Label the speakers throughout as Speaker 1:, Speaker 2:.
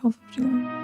Speaker 1: 12:59.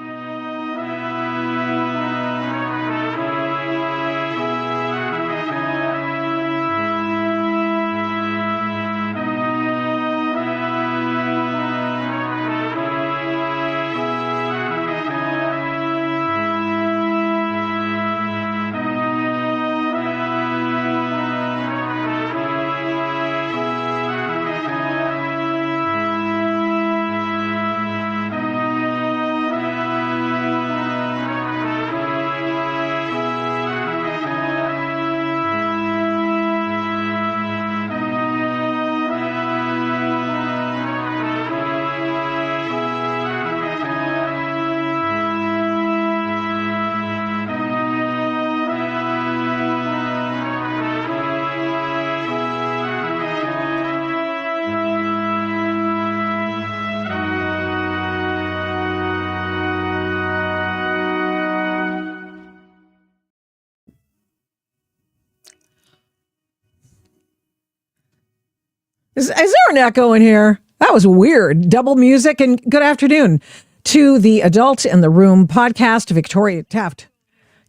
Speaker 1: Is there an echo in here? That was weird. Double music, and good afternoon to the Adult in the Room podcast, Victoria Taft.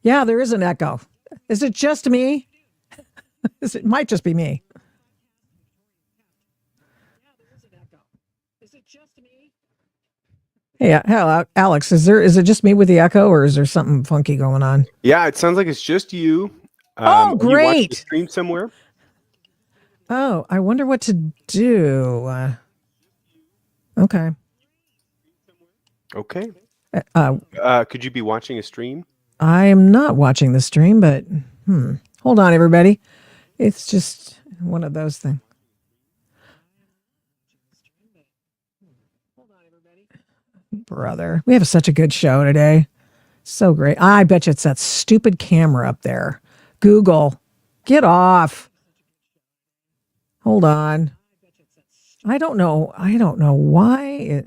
Speaker 1: Yeah, there is an echo. Is it just me? It might just be me. Yeah, hello, Alex. Is it just me with the echo, or is there something funky going on?
Speaker 2: Yeah, it sounds like it's just you.
Speaker 1: Oh, great!
Speaker 2: You watch the stream somewhere?
Speaker 1: Oh, I wonder what to do. Okay.
Speaker 2: Okay. Could you be watching a stream?
Speaker 1: I am not watching the stream, but hold on, everybody. It's just one of those things. Brother, we have such a good show today. So great. I bet you it's that stupid camera up there. Google, get off. Hold on. I don't know why it.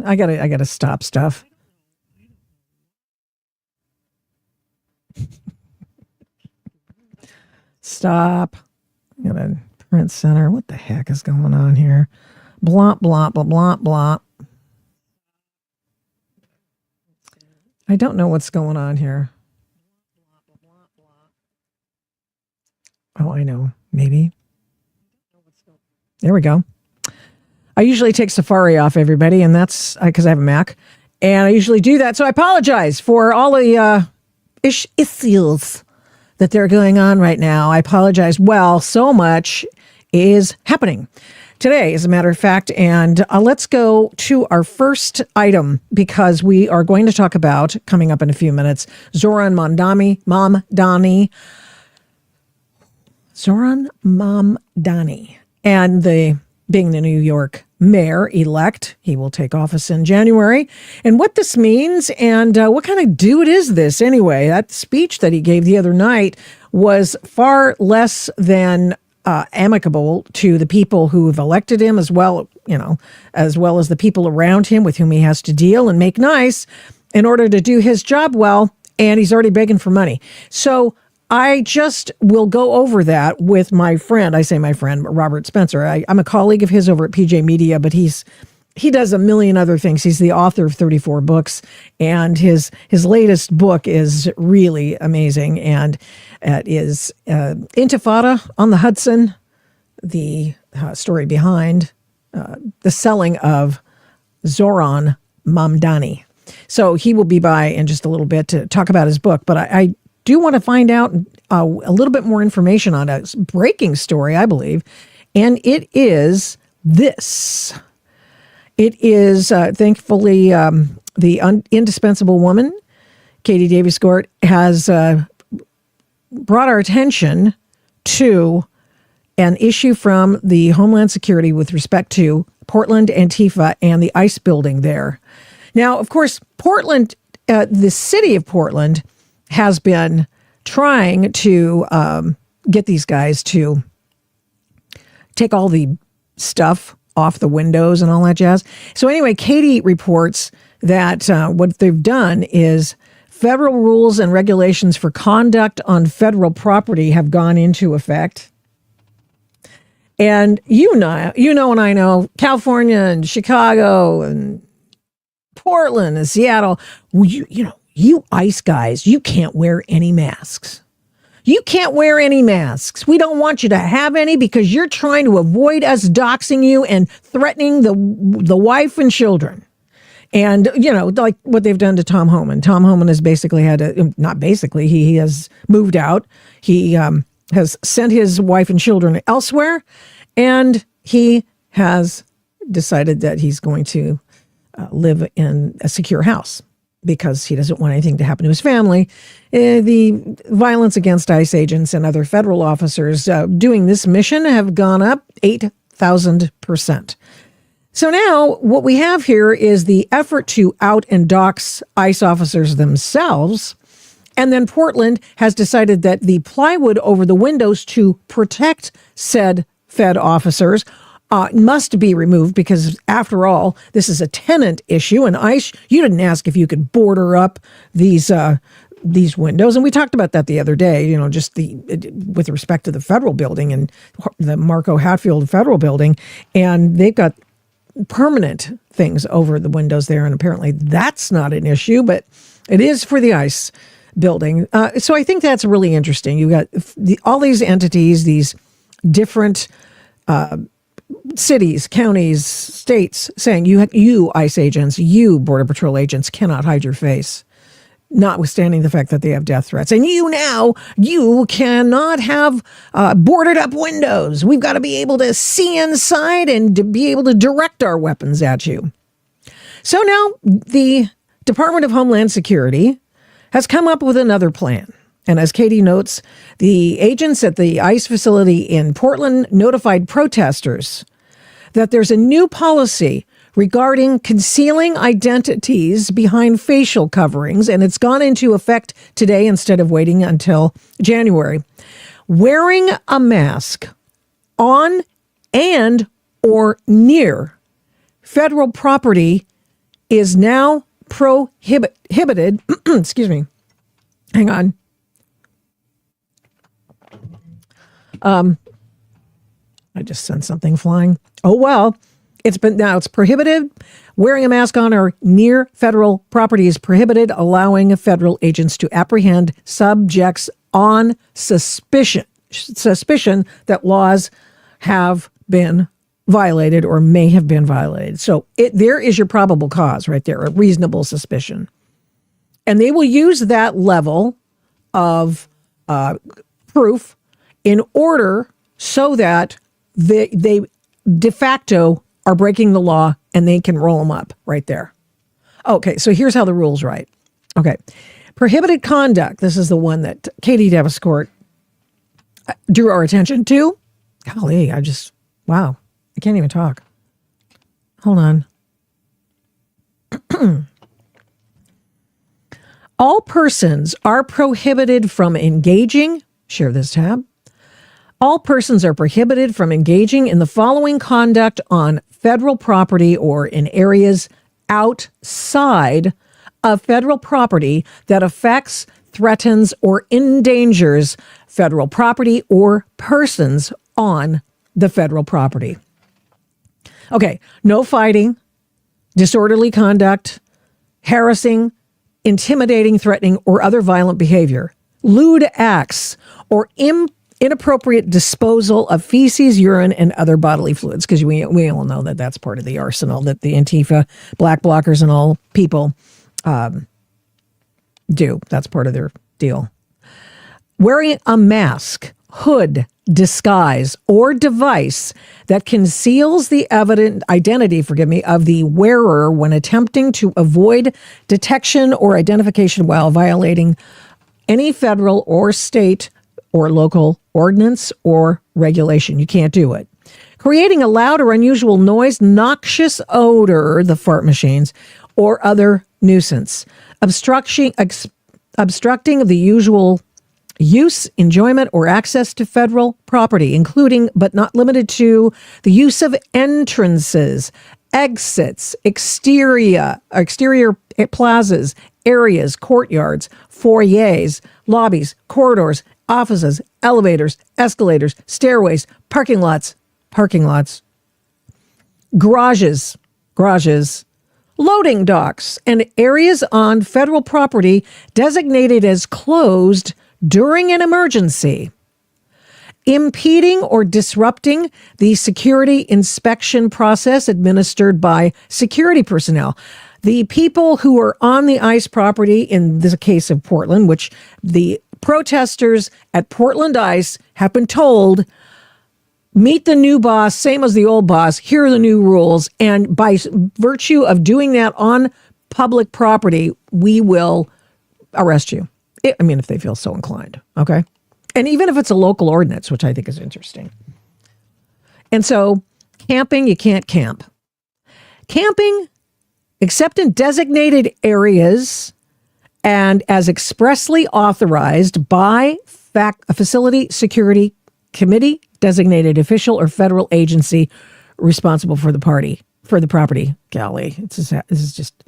Speaker 1: I gotta stop stuff. Stop. I gotta print center. What the heck is going on here? Blah blah blah blah blah. I don't know what's going on here. Oh, I know. Maybe. There we go. I usually take Safari off, everybody, and that's because I have a Mac. And I usually do that. So I apologize for all the issues that they're going on right now. I apologize. Well, so much is happening today, as a matter of fact. And let's go to our first item, because we are going to talk about, coming up in a few minutes, Zohran Mamdani. Zohran Mamdani, and being the New York mayor-elect. He will take office in January. And what this means, and what kind of dude is this anyway? That speech that he gave the other night was far less than amicable to the people who have elected him, as well as the people around him with whom he has to deal and make nice in order to do his job well. And he's already begging for money. So I just will go over that with my friend. I say my friend, Robert Spencer. I'm a colleague of his over at PJ Media, but he does a million other things. He's the author of 34 books, and his latest book is really amazing, and it is Intifada on the Hudson, the story behind the selling of Zohran Mamdani. So he will be by in just a little bit to talk about his book, but I do want to find out a little bit more information on a breaking story, I believe, and it is this. It is, thankfully, the indispensable woman, Katie Davis Gort, has brought our attention to an issue from the Homeland Security with respect to Portland, Antifa, and the ICE building there. Now, of course, Portland, the city of Portland, has been trying to get these guys to take all the stuff off the windows and all that jazz. So anyway, Katie reports that what they've done is federal rules and regulations for conduct on federal property have gone into effect. And you know, and I know California and Chicago and Portland and Seattle, you ICE guys, you can't wear any masks. You can't wear any masks. We don't want you to have any because you're trying to avoid us doxing you and threatening the wife and children. And, like what they've done to Tom Homan. Tom Homan has basically he has moved out. He has sent his wife and children elsewhere, and he has decided that he's going to live in a secure house because he doesn't want anything to happen to his family. The violence against ICE agents and other federal officers doing this mission have gone up 8,000%. So now what we have here is the effort to out and dox ICE officers themselves. And then Portland has decided that the plywood over the windows to protect said Fed officers must be removed because, after all, this is a tenant issue. And ICE, you didn't ask if you could border up these windows. And we talked about that the other day, just with respect to the federal building and the Marco Hatfield federal building. And they've got permanent things over the windows there. And apparently that's not an issue, but it is for the ICE building. So I think that's really interesting. You got all these entities, these different cities, counties, states saying you ICE agents, you Border Patrol agents cannot hide your face, notwithstanding the fact that they have death threats. And you cannot have boarded up windows. We've got to be able to see inside and to be able to direct our weapons at you. So now the Department of Homeland Security has come up with another plan. And as Katie notes, the agents at the ICE facility in Portland notified protesters that there's a new policy regarding concealing identities behind facial coverings, and it's gone into effect today instead of waiting until January. Wearing a mask on and or near federal property is now prohibited. Excuse me. Hang on. I just sent something flying. Oh, well. It's prohibited. Wearing a mask on or near federal property is prohibited, allowing federal agents to apprehend subjects on suspicion that laws have been violated or may have been violated. So there is your probable cause right there, a reasonable suspicion. And they will use that level of proof in order so that they de facto are breaking the law and they can roll them up right there. Okay, so here's how the rules write. Okay, prohibited conduct. This is the one that Katie Daviscourt drew our attention to. Golly, wow, I can't even talk. Hold on. All persons are prohibited from engaging, share this tab. All persons are prohibited from engaging in the following conduct on federal property or in areas outside of federal property that affects, threatens, or endangers federal property or persons on the federal property. Okay, no fighting, disorderly conduct, harassing, intimidating, threatening, or other violent behavior, lewd acts, or inappropriate disposal of feces, urine, and other bodily fluids, because we all know that that's part of the arsenal that the Antifa, black blockers, and all people do. That's part of their deal. Wearing a mask, hood, disguise, or device that conceals the evident identity, of the wearer when attempting to avoid detection or identification while violating any federal or state or local ordinance or regulation. You can't do it. Creating a loud or unusual noise, noxious odor, the fart machines, or other nuisance. Obstructing the usual use, enjoyment, or access to federal property, including but not limited to the use of entrances, exits, exterior plazas, areas, courtyards, foyers, lobbies, corridors, offices, elevators, escalators, stairways, parking lots, parking lots, garages, loading docks, and areas on federal property designated as closed during an emergency, impeding or disrupting the security inspection process administered by security personnel. The people who are on the ICE property, in the case of Portland, which the protesters at Portland ICE have been told, meet the new boss, same as the old boss, here are the new rules, and by virtue of doing that on public property, we will arrest you. I mean, if they feel so inclined, okay? And even if it's a local ordinance, which I think is interesting. And so, camping, you can't camp. Camping, except in designated areas and as expressly authorized by a facility security committee, designated official, or federal agency responsible for the property. Golly, this is just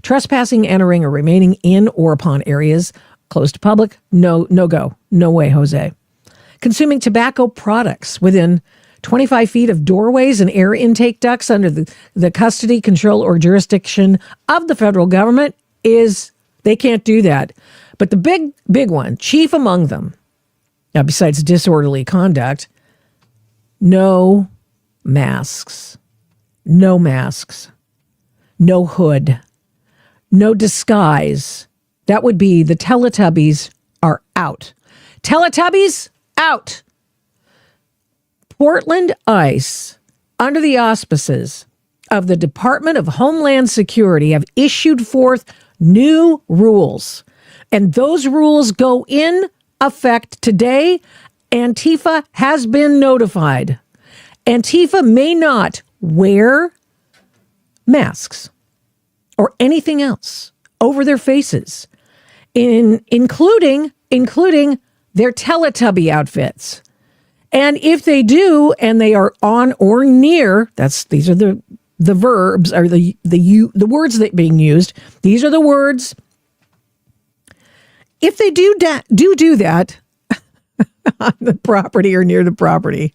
Speaker 1: trespassing, entering, or remaining in or upon areas closed to public. No go. No way, Jose. Consuming tobacco products within 25 feet of doorways and air intake ducts under the custody, control, or jurisdiction of the federal government they can't do that. But the big one, chief among them, now besides disorderly conduct, no masks, no hood, no disguise. That would be the Teletubbies are out. Teletubbies out. Portland ICE, under the auspices of the Department of Homeland Security, have issued forth new rules. And those rules go in effect today. Antifa has been notified. Antifa may not wear masks or anything else over their faces, including their Teletubby outfits. And if they do, and they are on or near, these are the verbs, or the words that are being used. These are the words. If they do that on the property or near the property,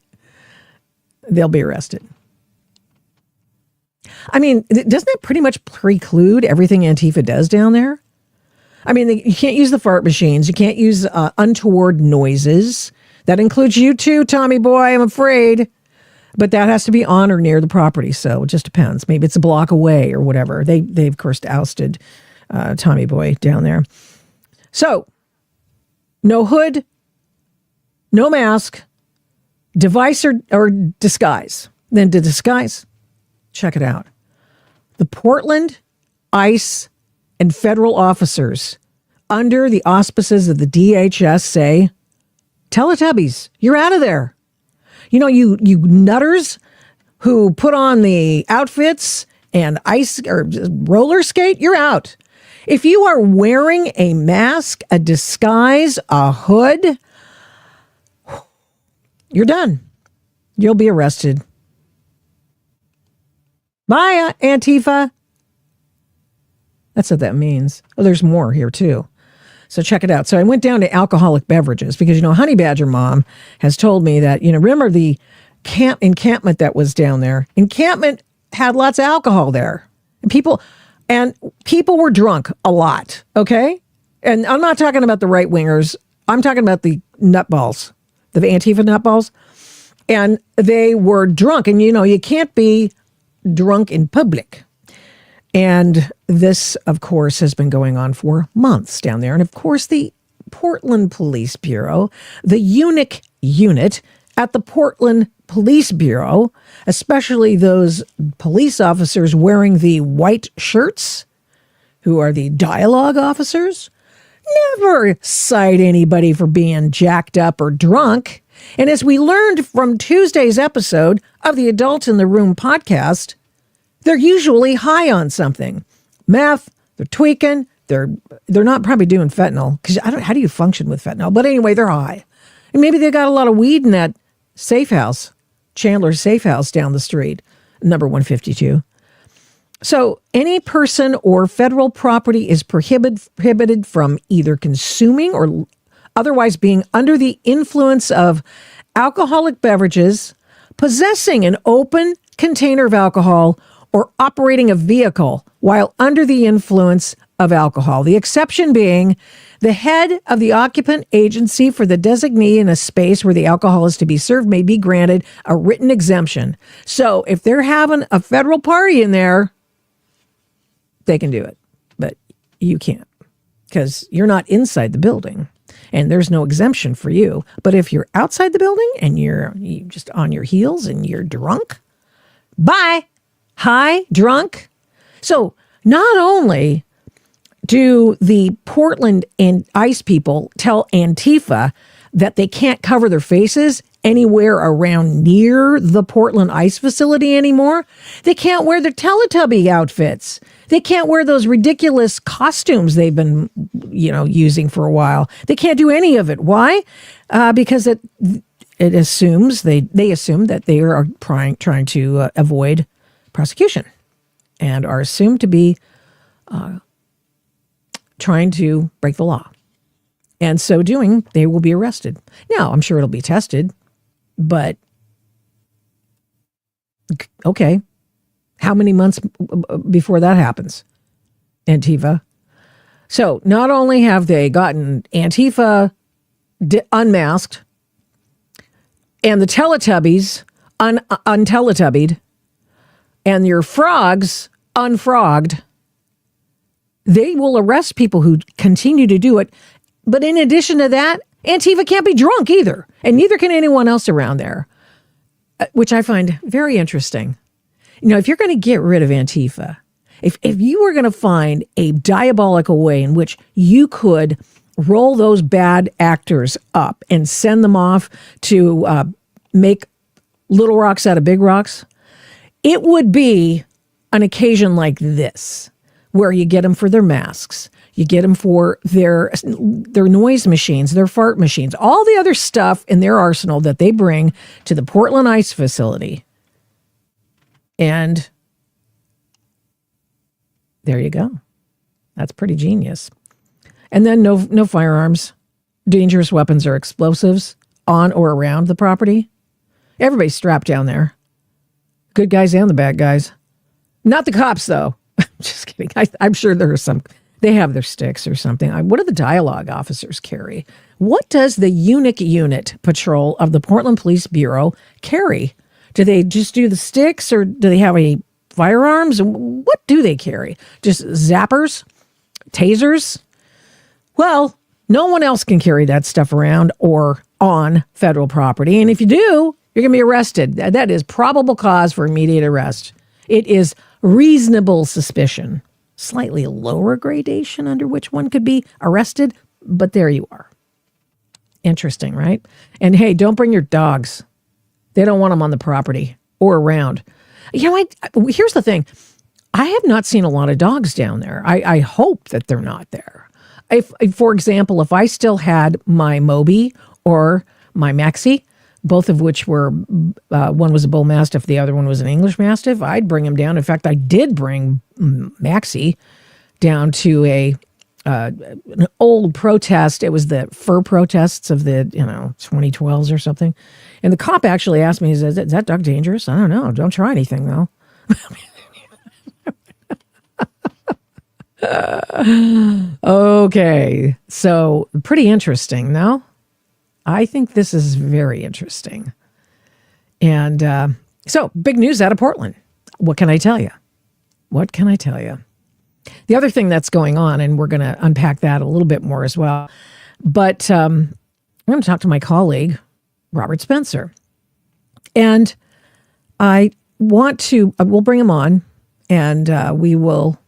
Speaker 1: they'll be arrested. I mean, doesn't that pretty much preclude everything Antifa does down there? I mean, you can't use the fart machines. You can't use untoward noises. That includes you too, Tommy boy, I'm afraid. But that has to be on or near the property, so it just depends. Maybe it's a block away or whatever. They've of course ousted Tommy boy down there. So, no hood, no mask, device or disguise. Then to disguise, check it out. The Portland ICE and federal officers under the auspices of the DHS say, Teletubbies, you're out of there. You know, you nutters who put on the outfits and ice or roller skate, you're out. If you are wearing a mask, a disguise, a hood, you're done. You'll be arrested. Bye, Antifa. That's what that means. Oh, there's more here too. So check it out. So I went down to alcoholic beverages because, Honey Badger Mom has told me that, remember the encampment that was down there? Encampment had lots of alcohol there. And people were drunk a lot, okay? And I'm not talking about the right-wingers. I'm talking about the nutballs, the Antifa nutballs. And they were drunk. And, you can't be drunk in public. And this, of course, has been going on for months down there. And, of course, the Portland Police Bureau, the UNIC unit at the Portland Police Bureau, especially those police officers wearing the white shirts, who are the dialogue officers, never cite anybody for being jacked up or drunk. And as we learned from Tuesday's episode of the Adult in the Room podcast, they're usually high on something. Meth, they're tweaking, they're not probably doing fentanyl, because how do you function with fentanyl? But anyway, they're high. And maybe they got a lot of weed in that safe house, Chandler's safe house down the street, number 152. So any person or federal property is prohibited from either consuming or otherwise being under the influence of alcoholic beverages, possessing an open container of alcohol or operating a vehicle while under the influence of alcohol. The exception being the head of the occupant agency for the designee in a space where the alcohol is to be served may be granted a written exemption. So if they're having a federal party in there, they can do it, but you can't because you're not inside the building and there's no exemption for you. But if you're outside the building and you're just on your heels and you're drunk, bye, high, drunk. So not only do the Portland and ICE people tell Antifa that they can't cover their faces anywhere around near the Portland ICE facility anymore, they can't wear their Teletubby outfits. They can't wear those ridiculous costumes they've been, using for a while. They can't do any of it. Why? Because it assumes they assume that they are trying to avoid prosecution and are assumed to be trying to break the law. And so doing, they will be arrested. Now, I'm sure it'll be tested, but okay. How many months before that happens? Antifa. So not only have they gotten Antifa unmasked and the Teletubbies unteletubbied and your frogs unfrogged, they will arrest people who continue to do it. But in addition to that, Antifa can't be drunk either. And neither can anyone else around there, which I find very interesting. If you're going to get rid of Antifa, if you were going to find a diabolical way in which you could roll those bad actors up and send them off to make little rocks out of big rocks, it would be an occasion like this, where you get them for their masks, you get them for their noise machines, their fart machines, all the other stuff in their arsenal that they bring to the Portland ICE facility. And there you go. That's pretty genius. And then no firearms, dangerous weapons or explosives on or around the property. Everybody's strapped down there. Good guys and the bad guys. Not the cops, though. Just kidding. I'm sure there are some. They have their sticks or something. What do the dialogue officers carry? What does the UNIC unit patrol of the Portland Police Bureau carry? Do they just do the sticks or do they have any firearms? What do they carry? Just zappers? Tasers? Well, no one else can carry that stuff around or on federal property. And if you do, you're going to be arrested. That is probable cause for immediate arrest. It is reasonable suspicion. Slightly lower gradation under which one could be arrested, but there you are. Interesting, right? And hey, don't bring your dogs. They don't want them on the property or around. Here's the thing. I have not seen a lot of dogs down there. I hope that they're not there. For example, if I still had my Moby or my Maxie, both of which were, one was a bull mastiff, the other one was an English mastiff, I'd bring them down. In fact, I did bring Maxie down to an old protest. It was the fur protests of the 2012s or something. And the cop actually asked me, is that dog dangerous? I don't know. Don't try anything, though. Okay. So pretty interesting, no? I think this is very interesting. And so big news out of Portland. What can I tell you? What can I tell you? The other thing that's going on, and we're going to unpack that a little bit more as well, but I'm going to talk to my colleague, Robert Spencer. And I want to, we'll bring him on, and we will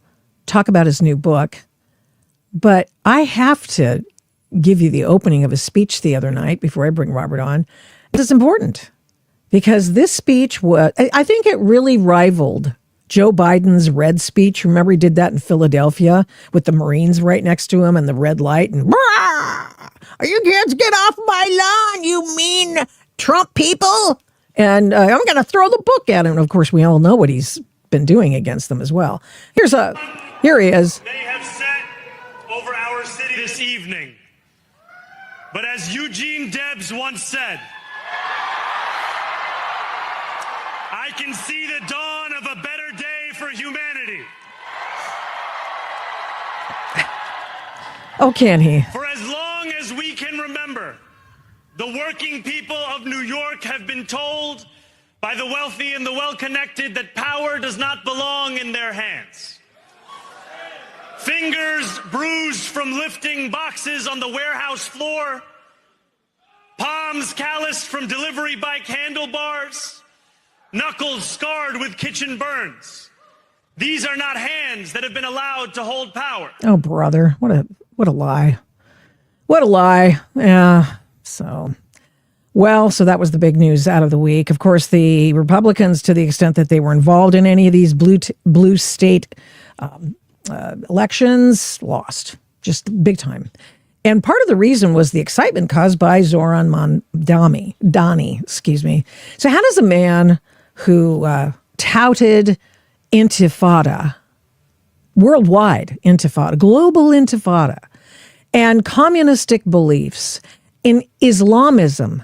Speaker 1: talk about his new book. But I have to give you the opening of his speech the other night before I bring Robert on. It's important because this speech was, I think it really rivaled Joe Biden's red speech. Remember he did that in Philadelphia with the Marines right next to him and the red light and you can't get off my lawn, you mean Trump people. And I'm going to throw the book at him. And of course, we all know what he's been doing against them as well. Here he is.
Speaker 3: They have set over our city this evening. But as Eugene Debs once said, I can see the dawn of a better day for humanity.
Speaker 1: Oh, can he?
Speaker 3: For as long as we can remember, the working people of New York have been told by the wealthy and the well-connected that power does not belong in their hands. Fingers bruised from lifting boxes on the warehouse floor, palms calloused from delivery bike handlebars, knuckles scarred with kitchen burns. These are not hands that have been allowed to hold power.
Speaker 1: Oh, brother, what a lie. What a lie. Yeah. So that was the big news out of the week. Of course, the Republicans, to the extent that they were involved in any of these blue state elections, lost just big time. And part of the reason was the excitement caused by Zohran Mamdani, excuse me. So how does a man who touted Intifada, worldwide Intifada, global Intifada, and communistic beliefs in Islamism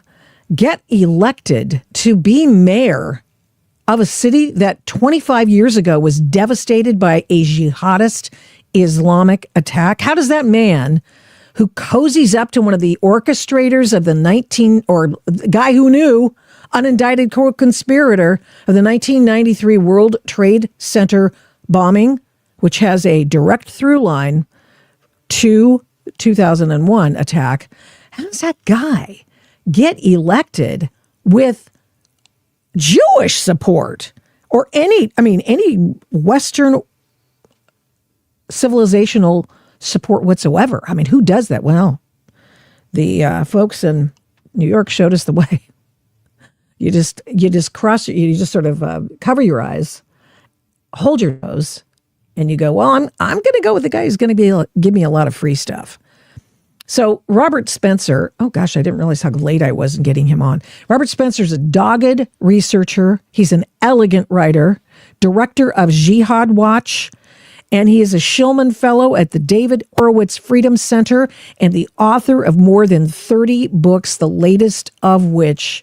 Speaker 1: get elected to be mayor of a city that 25 years ago was devastated by a jihadist Islamic attack? How does that man who cozies up to one of the orchestrators of the guy who knew, unindicted co-conspirator of the 1993 World Trade Center bombing, which has a direct through line to 2001 attack, how does that guy get elected with Jewish support or any Western civilizational support whatsoever? I mean, who does that? Well, the folks in New York showed us the way. You just sort of cover your eyes, hold your nose, and you go, well, I'm going to go with the guy who's going to give me a lot of free stuff. So Robert Spencer, oh gosh, I didn't realize how late I was in getting him on. Robert Spencer's a dogged researcher. He's an elegant writer, director of Jihad Watch, and he is a Shillman Fellow at the David Horowitz Freedom Center and the author of more than 30 books, the latest of which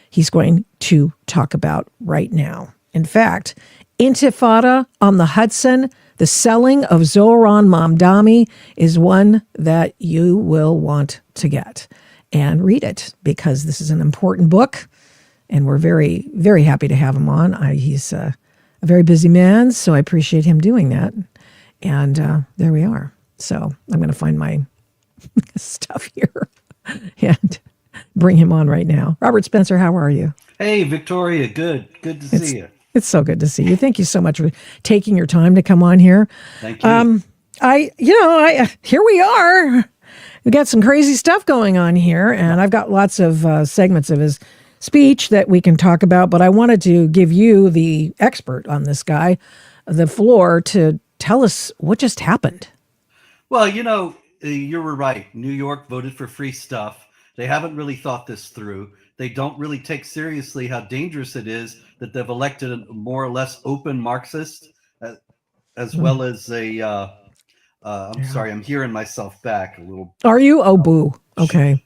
Speaker 1: he's going to talk about right now. In fact, Intifada on the Hudson, the Selling of Zohran Mamdani, is one that you will want to get and read it because this is an important book, and we're very, very happy to have him on. He's a very busy man, so I appreciate him doing that. And there we are. So I'm going to find my stuff here and bring him on right now. Robert Spencer, how are you?
Speaker 4: Hey, Victoria. Good to see you.
Speaker 1: It's so good to see you. Thank you so much for taking your time to come on here.
Speaker 4: Thank you.
Speaker 1: Here we are. We got some crazy stuff going on here, and I've got lots of segments of his speech that we can talk about, but I wanted to give you, the expert on this guy, the floor to tell us what just happened.
Speaker 4: Well, you were right. New York voted for free stuff. They haven't really thought this through. They don't really take seriously how dangerous it is that they've elected a more or less open Marxist, as well as a, sorry, I'm hearing myself back a little.
Speaker 1: Are you? Oh, boo. Okay.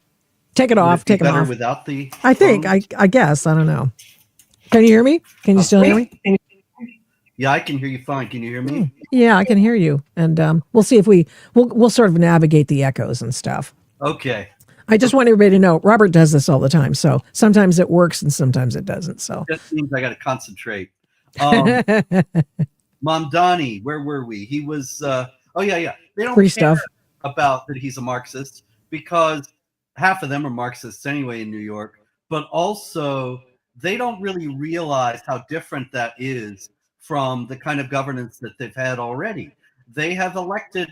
Speaker 1: Take it off. Take it off.
Speaker 4: Without the
Speaker 1: I think, I guess. I don't know. Can you hear me? Can you still hear me?
Speaker 4: Yeah, I can hear you fine. Can you hear me?
Speaker 1: Yeah, I can hear you. And we'll see if we'll sort of navigate the echoes and stuff.
Speaker 4: Okay.
Speaker 1: I just want everybody to know Robert does this all the time. So sometimes it works and sometimes it doesn't. So
Speaker 4: that means I got to concentrate. Mamdani, where were we? He was, They don't
Speaker 1: free
Speaker 4: care
Speaker 1: stuff
Speaker 4: about that he's a Marxist because half of them are Marxists anyway in New York, but also they don't really realize how different that is from the kind of governance that they've had already. They have elected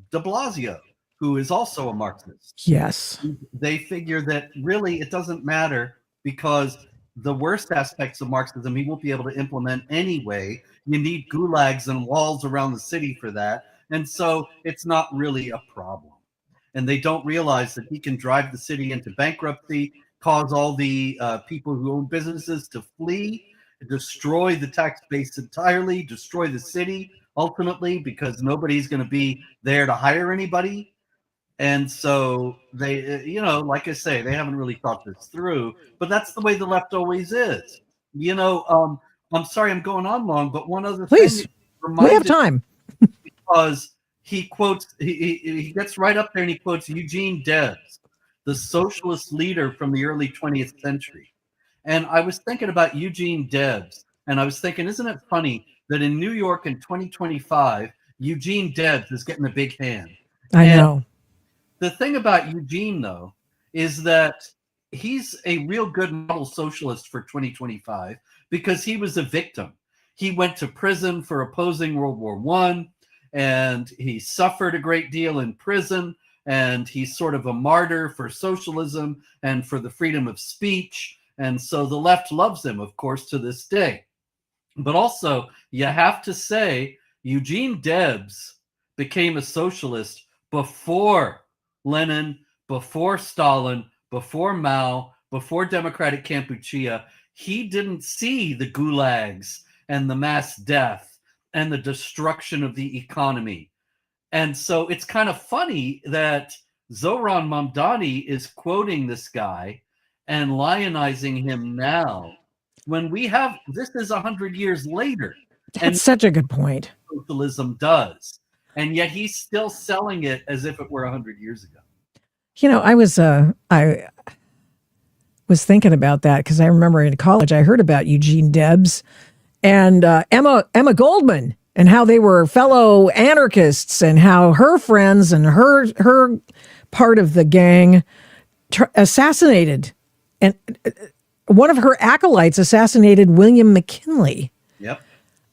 Speaker 4: de Blasio, who is also a Marxist.
Speaker 1: Yes.
Speaker 4: They figure that really it doesn't matter because the worst aspects of Marxism he won't be able to implement anyway. You need gulags and walls around the city for that. And so it's not really a problem. And they don't realize that he can drive the city into bankruptcy, cause all the people who own businesses to flee, destroy the tax base entirely, destroy the city ultimately, because nobody's going to be there to hire anybody. And so they, like I say, they haven't really thought this through, but that's the way the left always is. You know, I'm sorry I'm going on long, but one other
Speaker 1: Please,
Speaker 4: thing
Speaker 1: we have time.
Speaker 4: because he quotes, he gets right up there and he quotes Eugene Debs, the socialist leader from the early 20th century. And I was thinking about Eugene Debs, and I was thinking, isn't it funny that in New York in 2025, Eugene Debs is getting a big hand?
Speaker 1: I
Speaker 4: And
Speaker 1: know.
Speaker 4: the thing about Eugene, though, is that he's a real good model socialist for 2025 because he was a victim. He went to prison for opposing World War I, and he suffered a great deal in prison, and he's sort of a martyr for socialism and for the freedom of speech. And so the left loves him, of course, to this day. But also, you have to say, Eugene Debs became a socialist before Lenin, before Stalin, before Mao, before Democratic Kampuchea. He didn't see the gulags and the mass death and the destruction of the economy. And so it's kind of funny that Zohran Mamdani is quoting this guy and lionizing him now when we have, this is 100 years later. And
Speaker 1: That's such a good point.
Speaker 4: socialism does. And yet he's still selling it as if it were 100 years ago.
Speaker 1: You know, I was thinking about that because I remember in college I heard about Eugene Debs and Emma Goldman and how they were fellow anarchists and how her friends and her part of the gang assassinated, and one of her acolytes assassinated William McKinley.
Speaker 4: Yep.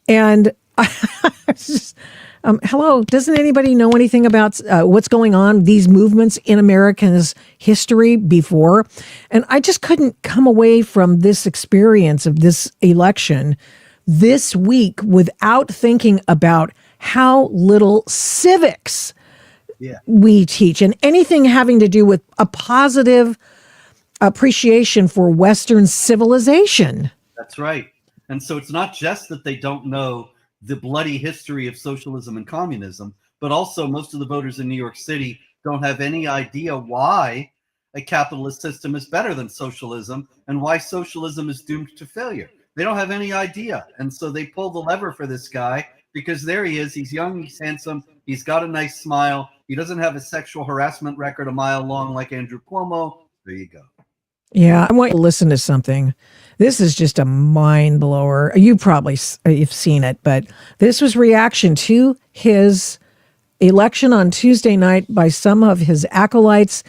Speaker 1: And I was just, hello, doesn't anybody know anything about what's going on, these movements in America's history before? And I just couldn't come away from this experience of this election this week without thinking about how little civics we teach and anything having to do with a positive appreciation for Western civilization.
Speaker 4: That's right. And so it's not just that they don't know the bloody history of socialism and communism, but also most of the voters in New York City don't have any idea why a capitalist system is better than socialism and why socialism is doomed to failure. They don't have any idea. And so they pull the lever for this guy because there he is. He's young, he's handsome, he's got a nice smile. He doesn't have a sexual harassment record a mile long like Andrew Cuomo. There you go.
Speaker 1: Yeah, I want you to listen to something. This is just a mind blower. You probably you've seen it, but this was reaction to his election on Tuesday night by some of his acolytes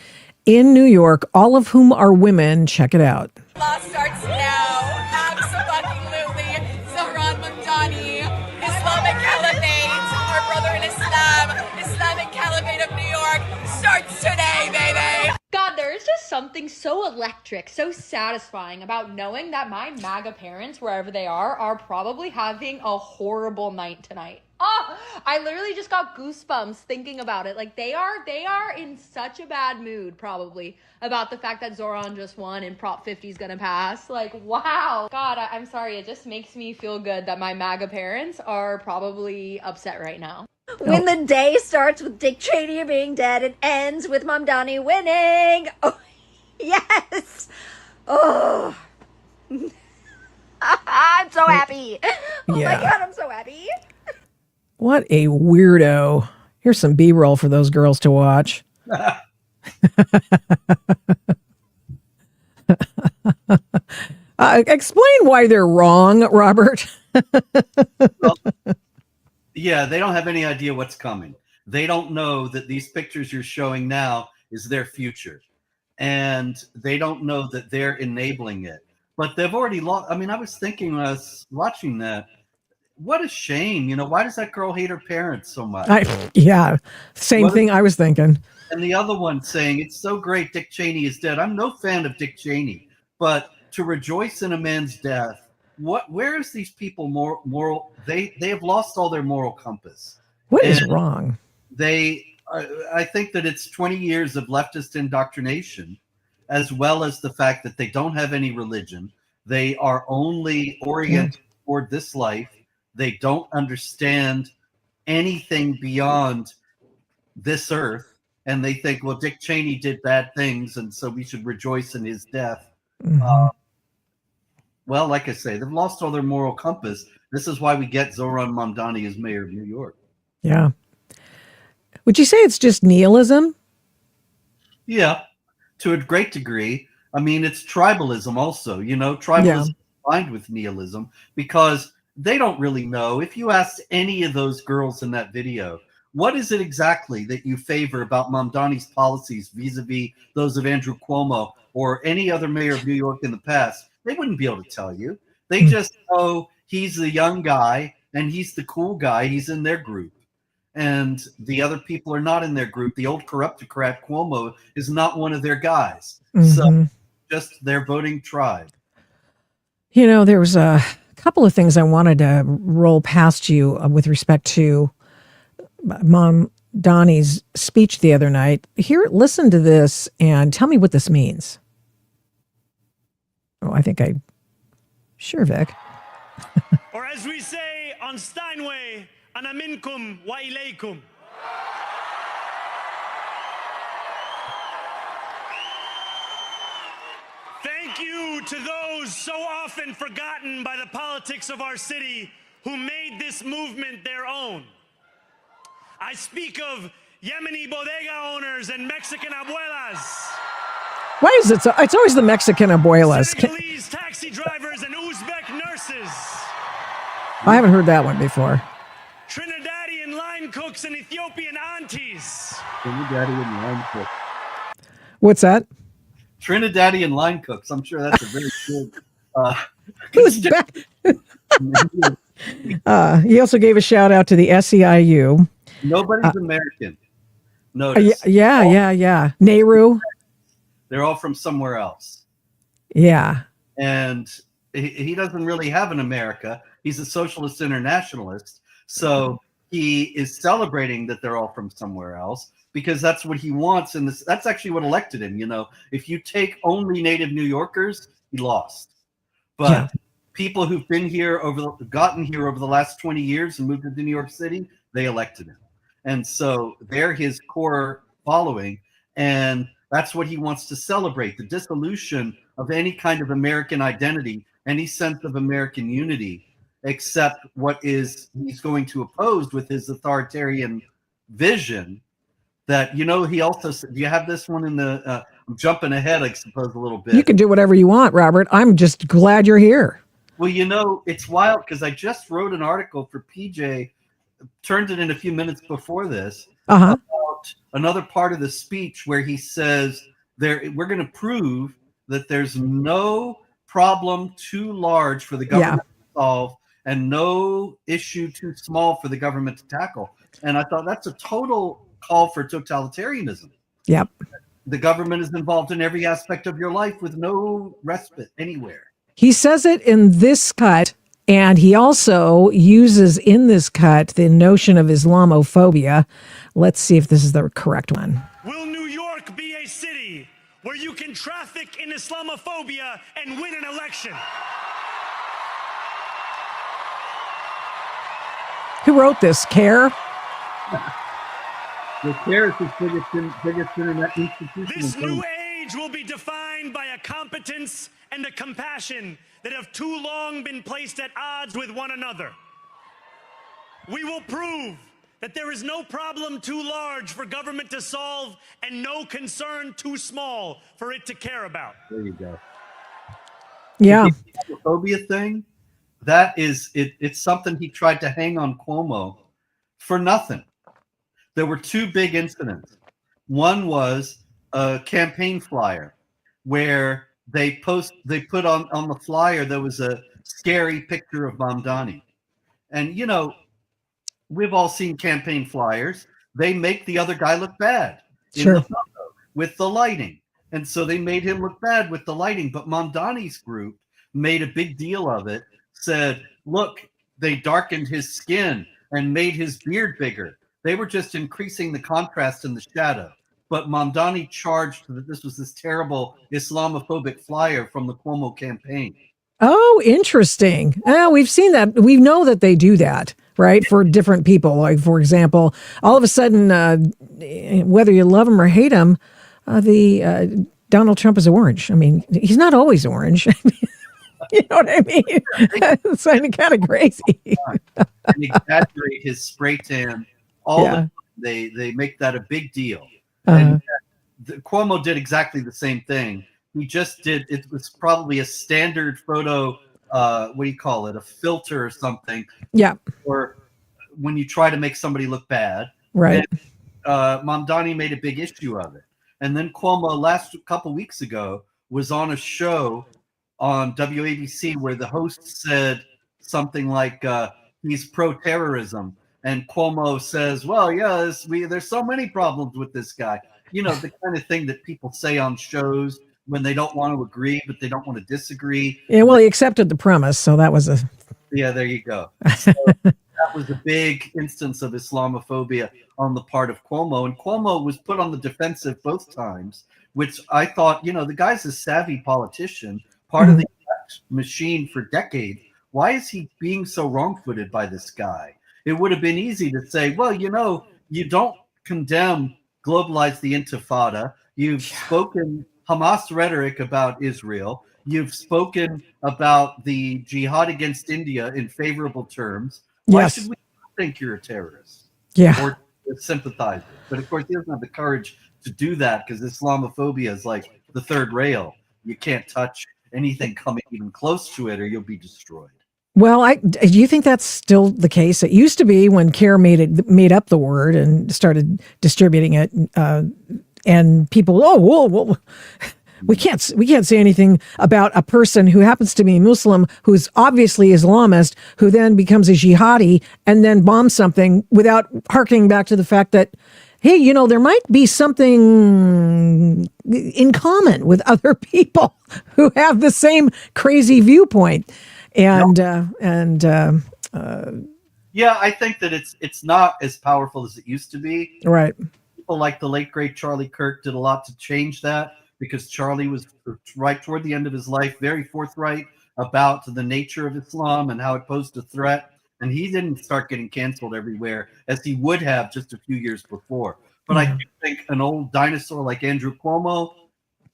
Speaker 1: in New York, all of whom are women. Check it out.
Speaker 5: Law starts now. Absolutely. Zohran Mamdani, Islamic Caliphate, our brother in Islam, Islamic Caliphate of New York, starts today, baby.
Speaker 6: God, there is just something so electric, so satisfying about knowing that my MAGA parents, wherever they are probably having a horrible night tonight. Oh, I literally just got goosebumps thinking about it. Like they are in such a bad mood probably about the fact that Zohran just won and Prop 50 is gonna pass. Like, wow. God, I'm sorry. It just makes me feel good that my MAGA parents are probably upset right now.
Speaker 7: When the day starts with Dick Cheney being dead, it ends with Mamdani winning. Oh, yes. Oh. I'm so happy. Oh
Speaker 1: Yeah.
Speaker 7: my God, I'm so happy.
Speaker 1: What a weirdo. Here's some B-roll for those girls to watch. Explain why they're wrong, Robert.
Speaker 4: Well, yeah, they don't have any idea what's coming. They don't know that these pictures you're showing now is their future. And they don't know that they're enabling it. But they've already lost. I mean, I was thinking when I was watching that, what a shame. You know, why does that girl hate her parents so much?
Speaker 1: Same thing I was thinking.
Speaker 4: And the other one saying, it's so great Dick Cheney is dead. I'm no fan of Dick Cheney, but to rejoice in a man's death, where is these people moral? They have lost all their moral compass.
Speaker 1: What is wrong?
Speaker 4: I think that it's 20 years of leftist indoctrination, as well as the fact that they don't have any religion. They are only oriented toward this life. They don't understand anything beyond this earth. And they think, well, Dick Cheney did bad things, and so we should rejoice in his death.
Speaker 1: Mm-hmm.
Speaker 4: Well, like I say, they've lost all their moral compass. This is why we get Zohran Mamdani as mayor of New York.
Speaker 1: Yeah. Would you say it's just nihilism?
Speaker 4: Yeah, to a great degree. I mean, it's tribalism also. Tribalism combined with nihilism, because they don't really know. If you asked any of those girls in that video, what is it exactly that you favor about Mamdani's policies vis-a-vis those of Andrew Cuomo or any other mayor of New York in the past, they wouldn't be able to tell you. They just know he's the young guy and he's the cool guy. He's in their group. And the other people are not in their group. The old corruptocrat Cuomo is not one of their guys. So just their voting tribe.
Speaker 1: There was a couple of things I wanted to roll past you with respect to Mamdani's speech the other night. Listen to this and tell me what this means. Oh, sure, Vic.
Speaker 3: Or as we say on Steinway, ana minkum wa ilaykum. Thank you to those so often forgotten by the politics of our city who made this movement their own. I speak of Yemeni bodega owners and Mexican abuelas.
Speaker 1: Why is it so? It's always the Mexican abuelas.
Speaker 3: Senegalese taxi drivers and Uzbek nurses.
Speaker 1: I haven't heard that one before.
Speaker 3: Trinidadian line cooks and Ethiopian aunties.
Speaker 4: Trinidadian line cooks.
Speaker 1: What's that?
Speaker 4: Trinidadian line cooks. I'm sure that's a very good.
Speaker 1: Who's back? He also gave a shout out to the SEIU.
Speaker 4: Nobody's American. Notice.
Speaker 1: Yeah. Nehru.
Speaker 4: They're all from somewhere else.
Speaker 1: Yeah.
Speaker 4: And he doesn't really have an America. He's a socialist internationalist. So he is celebrating that they're all from somewhere else because that's what he wants. And that's actually what elected him. If you take only native New Yorkers, he lost. But people who've been here gotten here over the last 20 years and moved into New York City, they elected him. And so they're his core following. And that's what he wants to celebrate, the dissolution of any kind of American identity, any sense of American unity, except what he's going to oppose with his authoritarian vision. That, he also, do you have this one in the, I'm jumping ahead, I suppose, a little bit.
Speaker 1: You can do whatever you want, Robert. I'm just glad you're here.
Speaker 4: Well, it's wild because I just wrote an article for PJ, turned it in a few minutes before this, about another part of the speech where he says we're going to prove that there's no problem too large for the government to solve and no issue too small for the government to tackle. And I thought that's a total call for totalitarianism.
Speaker 1: Yep.
Speaker 4: The government is involved in every aspect of your life with no respite anywhere.
Speaker 1: He says it in this cut, and he also uses in this cut the notion of Islamophobia. Let's see if this is the correct one.
Speaker 3: Will New York be a city where you can traffic in Islamophobia and win an election?
Speaker 1: Who wrote this? CARE?
Speaker 4: The CARE is the biggest internet institution.
Speaker 3: This new age will be defined by a competence and a compassion that have too long been placed at odds with one another. We will prove that there is no problem too large for government to solve and no concern too small for it to care about.
Speaker 4: There you go.
Speaker 1: Yeah.
Speaker 4: The phobia thing, that is, it's something he tried to hang on Cuomo for nothing. There were two big incidents. One was a campaign flyer where they put on the flyer, there was a scary picture of Mamdani. And, we've all seen campaign flyers. They make the other guy look bad in the photo with the lighting. And so they made him look bad with the lighting. But Mamdani's group made a big deal of it, said, look, they darkened his skin and made his beard bigger. They were just increasing the contrast in the shadow. But Mamdani charged that this was this terrible Islamophobic flyer from the Cuomo campaign.
Speaker 1: Oh, interesting. We've seen that. We know that they do that, right? For different people. Like, for example, all of a sudden, whether you love him or hate him, Donald Trump is orange. I mean, he's not always orange. You know what I mean? It's kind of crazy.
Speaker 4: And exaggerate his spray tan all the
Speaker 1: Yeah.
Speaker 4: time. They make that a big deal.
Speaker 1: Uh-huh.
Speaker 4: And Cuomo did exactly the same thing. He just did, it was probably a standard photo, what do you call it, a filter or something,
Speaker 1: Yeah.
Speaker 4: or when you try to make somebody look bad.
Speaker 1: Right.
Speaker 4: And Mamdani made a big issue of it. And then Cuomo last couple weeks ago was on a show on WABC where the host said something like he's pro-terrorism, and Cuomo says, well, yeah, there's so many problems with this guy. You know, the kind of thing that people say on shows when they don't want to agree, but they don't want to disagree.
Speaker 1: Yeah, well, he accepted the premise, so that was a...
Speaker 4: Yeah, there you go. So that was a big instance of Islamophobia on the part of Cuomo, and Cuomo was put on the defensive both times, which I thought, you know, the guy's a savvy politician, part of the machine for decades. Why is he being so wrong-footed by this guy? It would have been easy to say, well, you know, you don't condemn, globalize the Intifada. You've spoken Hamas rhetoric about Israel. You've spoken about the jihad against India in favorable terms. Why should we think you're a terrorist?
Speaker 1: Yeah.
Speaker 4: Or a sympathizer? But of course, he doesn't have the courage to do that because Islamophobia is like the third rail. You can't touch anything coming even close to it or you'll be destroyed.
Speaker 1: Well, do you think that's still the case? It used to be when CARE made up the word and started distributing it, and people, well, we can't say anything about a person who happens to be Muslim, who's obviously Islamist, who then becomes a jihadi and then bombs something without harkening back to the fact that, hey, you know, there might be something in common with other people who have the same crazy viewpoint. And
Speaker 4: yeah, I think that it's not as powerful as it used to be.
Speaker 1: Right.
Speaker 4: People like the late great Charlie Kirk did a lot to change that, because Charlie was right toward the end of his life very forthright about the nature of Islam and how it posed a threat. And he didn't start getting canceled everywhere as he would have just a few years before. But I do think an old dinosaur like Andrew Cuomo,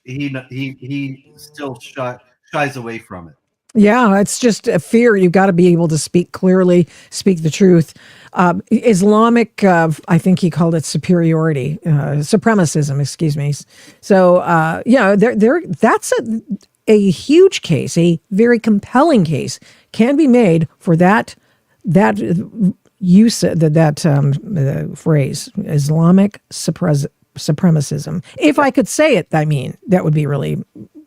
Speaker 4: he still shies away from it.
Speaker 1: Yeah, it's just a fear. You've got to be able to speak clearly, speak the truth. Islamic, I think he called it superiority, supremacism, excuse me. So, yeah, that's a huge case, a very compelling case can be made for that use, that phrase, Islamic supremacism. If I could say it, I mean, that would be really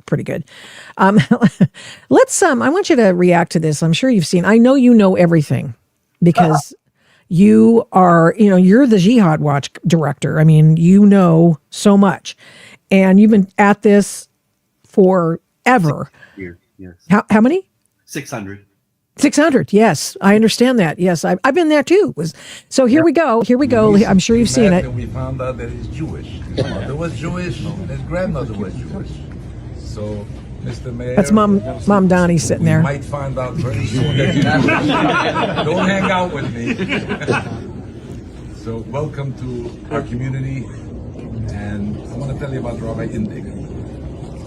Speaker 1: pretty good. Let's I want you to react to this. I'm sure you've seen, I know you know everything because you are, you know, you're the Jihad Watch director. I mean, you know so much and you've been at this forever.
Speaker 4: Years, yes.
Speaker 1: How many?
Speaker 4: 600.
Speaker 1: 600. Yes, I understand that. Yes, I've been there too. So here we go. Here we go. I'm sure you've seen it.
Speaker 8: We found out that he's Jewish. His mother was Jewish, and his grandmother was Jewish. So, Mr. Mayor,
Speaker 1: that's Mamdani sitting there.
Speaker 8: We might find out very soon that you're Jewish. Don't hang out with me. So, welcome to our community, and I want to tell you about Rabbi Indig.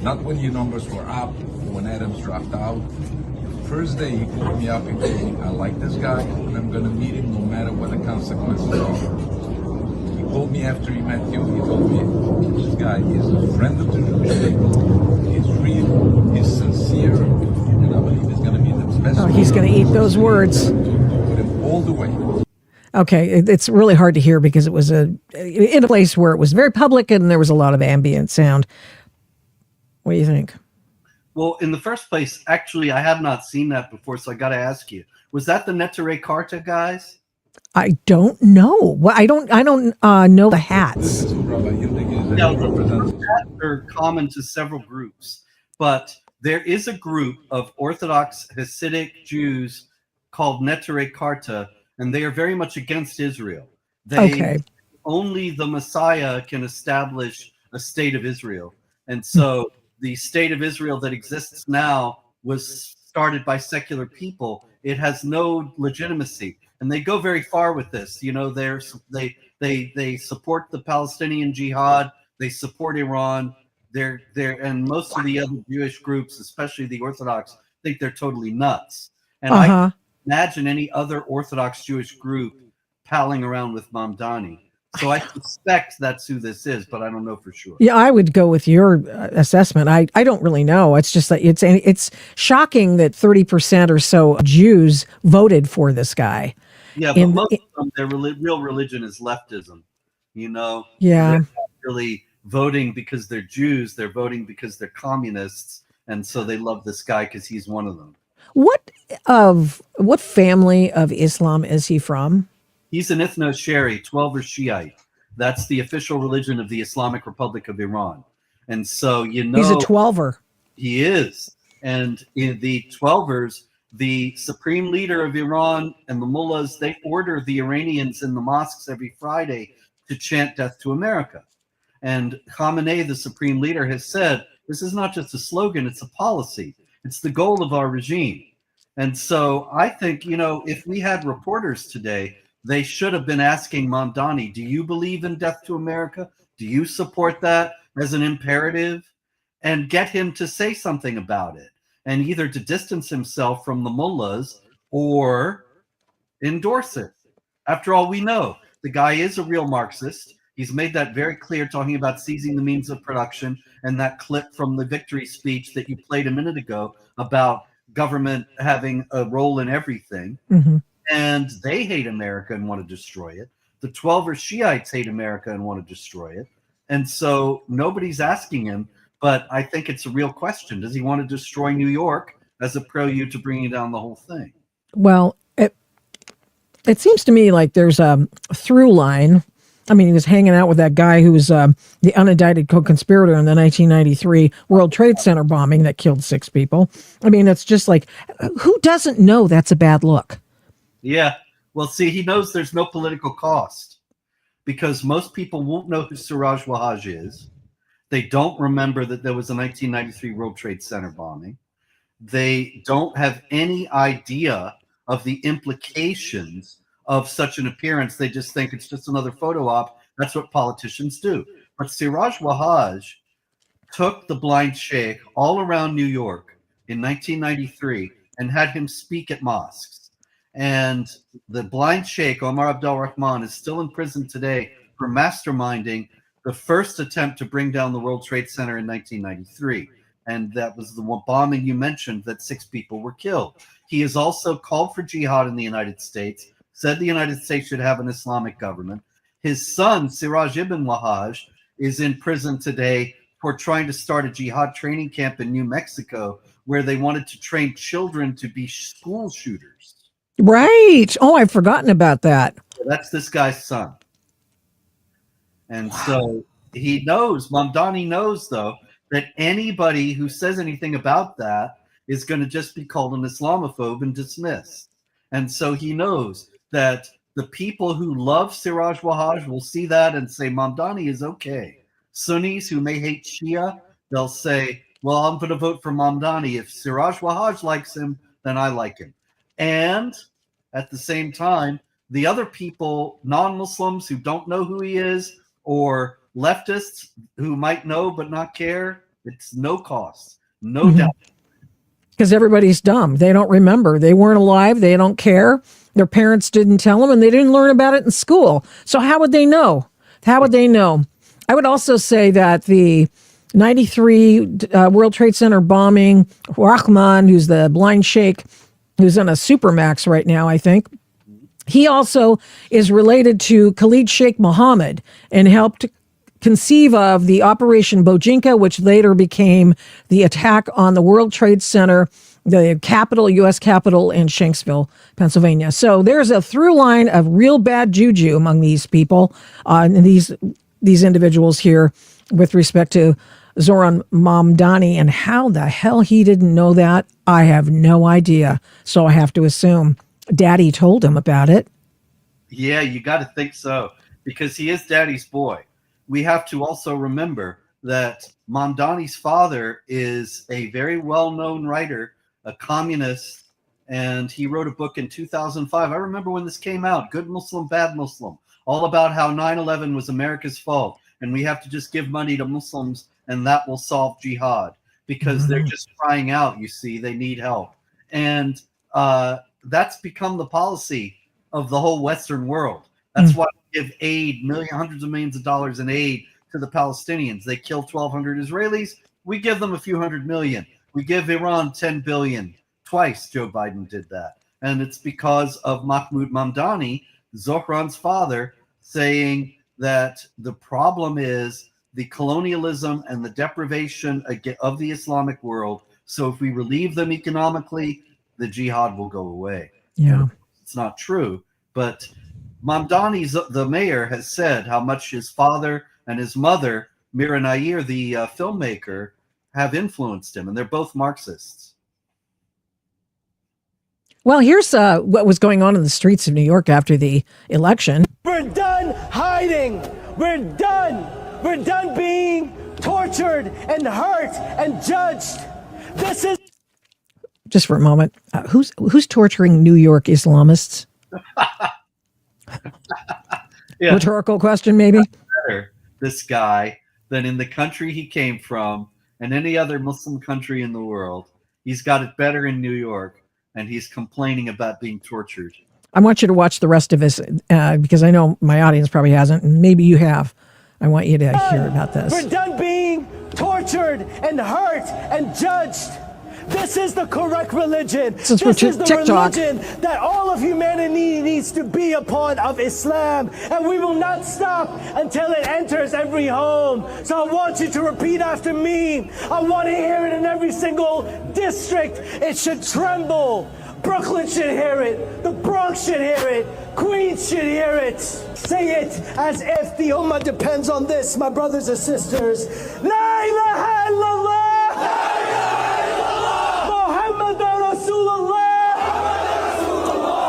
Speaker 8: Not when your numbers were up, when Adams dropped out. First day he called me up and told me, I like this guy and I'm going to meet him no matter what the consequences are. He called me after he met you. He told me, this guy is a friend of the Jewish people. He's real, he's sincere, and I believe he's going to be the best.
Speaker 1: Oh, he's going to eat those words.
Speaker 8: With him all the way.
Speaker 1: Okay, it's really hard to hear because it was in a place where it was very public and there was a lot of ambient sound. What do you think?
Speaker 4: Well, in the first place, actually, I have not seen that before, so I got to ask you: was that the Neturei Karta guys?
Speaker 1: I don't know. Well, I don't know the hats.
Speaker 4: Hats are common to several groups, but there is a group of Orthodox Hasidic Jews called Neturei Karta, and they are very much against Israel. Only the Messiah can establish a state of Israel, and so. The state of Israel that exists now was started by secular people. It has no legitimacy, and they go very far with this. You know, they support the Palestinian Jihad. They support Iran. And most of the other Jewish groups, especially the Orthodox, think they're totally nuts. And
Speaker 1: Uh
Speaker 4: I
Speaker 1: huh.
Speaker 4: imagine any other Orthodox Jewish group palling around with Mamdani. So I suspect that's who this is, but I don't know for sure.
Speaker 1: Yeah, I would go with your assessment. I don't really know. It's just that it's shocking that 30% or so Jews voted for this guy.
Speaker 4: Yeah, but most of them, their real religion is leftism. You know,
Speaker 1: Yeah.
Speaker 4: they're not really voting because they're Jews. They're voting because they're communists, and so they love this guy because he's one of them.
Speaker 1: What family of Islam is he from?
Speaker 4: He's an Ithno-Sheri, 12er Shiite. That's the official religion of the Islamic Republic of Iran. And so, you know,
Speaker 1: He's a 12er.
Speaker 4: He is. And in the 12ers, the supreme leader of Iran and the mullahs, they order the Iranians in the mosques every Friday to chant death to America. And Khamenei, the supreme leader, has said, this is not just a slogan, it's a policy. It's the goal of our regime. And so I think, you know, if we had reporters today, they should have been asking Mamdani, do you believe in death to America? Do you support that as an imperative? And get him to say something about it, and either to distance himself from the mullahs or endorse it. After all, we know the guy is a real Marxist. He's made that very clear, talking about seizing the means of production, and that clip from the victory speech that you played a minute ago about government having a role in everything.
Speaker 1: Mm-hmm.
Speaker 4: And they hate America and want to destroy it. The 12er Shiites hate America and want to destroy it. And so nobody's asking him, but I think it's a real question. Does he want to destroy New York as a prelude to bringing down the whole thing?
Speaker 1: Well, it seems to me like there's a through line. I mean, he was hanging out with that guy who was the unindicted co-conspirator in the 1993 World Trade Center bombing that killed 6 people. I mean, it's just like, who doesn't know that's a bad look?
Speaker 4: Yeah. Well, see, he knows there's no political cost because most people won't know who Siraj Wahhaj is. They don't remember that there was a 1993 World Trade Center bombing. They don't have any idea of the implications of such an appearance. They just think it's just another photo op. That's what politicians do. But Siraj Wahhaj took the blind sheikh all around New York in 1993 and had him speak at mosques. And the blind sheikh, Omar Abdul Rahman, is still in prison today for masterminding the first attempt to bring down the World Trade Center in 1993. And that was the one bombing you mentioned that 6 people were killed. He has also called for jihad in the United States, said the United States should have an Islamic government. His son, Siraj ibn Wahhaj, is in prison today for trying to start a jihad training camp in New Mexico where they wanted to train children to be school shooters.
Speaker 1: Right. Oh, I've forgotten about that.
Speaker 4: That's this guy's son. And so he knows, Mamdani knows, though, that anybody who says anything about that is going to just be called an Islamophobe and dismissed. And so he knows that the people who love Siraj Wahhaj will see that and say, Mamdani is okay. Sunnis who may hate Shia, they'll say, well, I'm going to vote for Mamdani. If Siraj Wahhaj likes him, then I like him. And at the same time, the other people, non-Muslims who don't know who he is, or leftists who might know but not care, it's no cost, no doubt.
Speaker 1: Because everybody's dumb. They don't remember. They weren't alive. They don't care. Their parents didn't tell them, and they didn't learn about it in school. So how would they know? How would they know? I would also say that the 93 World Trade Center bombing, Rahman, who's the blind sheikh, who's in a supermax right now, I think, he also is related to Khalid Sheikh Mohammed and helped conceive of the Operation Bojinka, which later became the attack on the World Trade Center, the capital, U.S. Capitol in Shanksville, Pennsylvania. So there's a through line of real bad juju among these people, and these individuals here with respect to Zohran Mamdani, and how the hell he didn't know that, I have no idea. So I have to assume Daddy told him about it.
Speaker 4: Yeah, you got to think so, because he is Daddy's boy. We have to also remember that Mamdani's father is a very well-known writer, a communist, and he wrote a book in 2005. I remember when this came out, Good Muslim, Bad Muslim, all about how 9/11 was America's fault, and we have to just give money to Muslims, and that will solve jihad. because they're just crying out. You see, they need help. And that's become the policy of the whole Western world. That's why we give aid, hundreds of millions of dollars in aid to the Palestinians. They kill 1,200 Israelis. We give them a few hundred million. We give Iran 10 billion. Twice Joe Biden did that. And it's because of Mahmoud Mamdani, Zohran's father, saying that the problem is the colonialism and the deprivation of the Islamic world. So if we relieve them economically, the jihad will go away.
Speaker 1: Yeah.
Speaker 4: And it's not true. But Mamdani, the mayor, has said how much his father and his mother, Mira Nair, the filmmaker, have influenced him. And they're both Marxists.
Speaker 1: Well, here's what was going on in the streets of New York after the election.
Speaker 9: We're done hiding. We're done. We're done being tortured and hurt and judged. This is
Speaker 1: just for a moment. Who's torturing New York Islamists?
Speaker 4: Yeah.
Speaker 1: Rhetorical question, maybe.
Speaker 4: Better this guy than in the country he came from and any other Muslim country in the world. He's got it better in New York, and he's complaining about being tortured.
Speaker 1: I want you to watch the rest of this because I know my audience probably hasn't, and maybe you have. I want you to hear about this.
Speaker 9: We're done being tortured and hurt and judged. This is the correct religion. This is the
Speaker 1: TikTok.
Speaker 9: religion that all of humanity needs to be upon, of Islam. And we will not stop until it enters every home. So I want you to repeat after me. I want to hear it in every single district. It should tremble. Brooklyn should hear it. The Bronx should hear it. Queens should hear it. Say it as if the Ummah depends on this, my brothers and sisters. La ilaha illallah.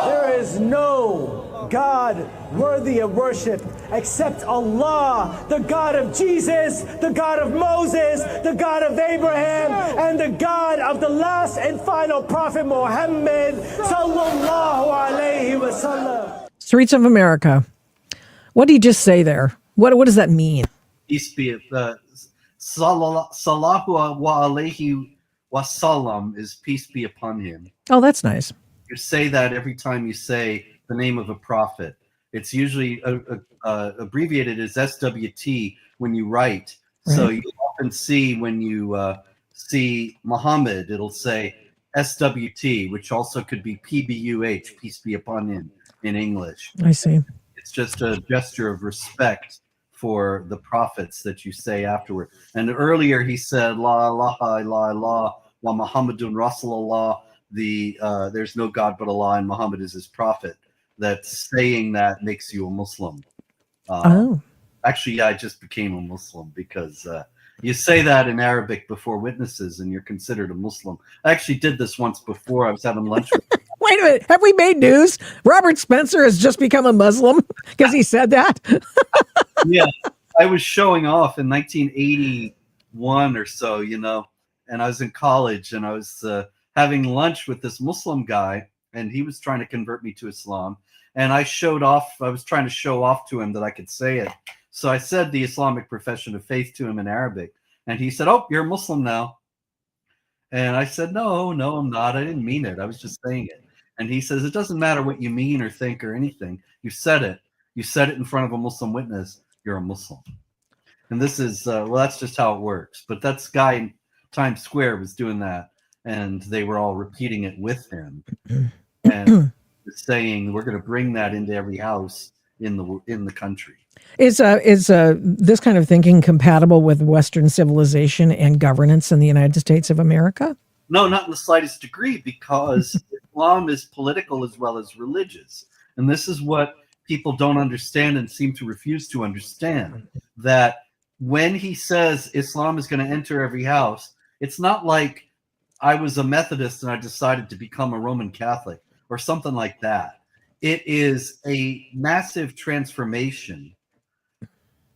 Speaker 9: There is no God worthy of worship except Allah, the God of Jesus, the God of Moses, the God of Abraham, and the God of the last and final prophet Muhammad sallallahu alayhi wasallam.
Speaker 1: Streets of America. What did he just say there? What does that mean?
Speaker 4: Peace be sallallahu wa alayhi wasallam is peace be upon him.
Speaker 1: Oh, that's nice.
Speaker 4: You say that every time you say the name of a prophet. It's usually abbreviated as SWT when you write. Right. So you often see when you see Muhammad, it'll say SWT, which also could be PBUH, peace be upon him in English.
Speaker 1: I see.
Speaker 4: It's just a gesture of respect for the prophets that you say afterward. And earlier he said, La ilaha illallah wa Muhammadun Rasulullah. There's no God but Allah and Muhammad is his prophet. That saying that makes you a Muslim. Actually, yeah, I just became a Muslim because you say that in Arabic before witnesses and you're considered a Muslim. I actually did this once before. I was having lunch with
Speaker 1: Wait a minute. Have we made news? Robert Spencer has just become a Muslim because he said that?
Speaker 4: Yeah, I was showing off in 1981 or so, and I was in college and I was having lunch with this Muslim guy and he was trying to convert me to Islam. And I was trying to show off to him that I could say it. So I said the Islamic profession of faith to him in Arabic. And he said, "Oh, you're a Muslim now." And I said, No, I'm not. I didn't mean it. I was just saying it. And he says, "It doesn't matter what you mean or think or anything. You said it. You said it in front of a Muslim witness. You're a Muslim." And this is, that's just how it works. But that guy in Times Square was doing that. And they were all repeating it with him. And saying we're going to bring that into every house in the country. Is
Speaker 1: this kind of thinking compatible with Western civilization and governance in the United States of America?
Speaker 4: No, not in the slightest degree, because Islam is political as well as religious. And this is what people don't understand and seem to refuse to understand, that when he says Islam is going to enter every house, it's not like I was a Methodist and I decided to become a Roman Catholic or something like that. It is a massive transformation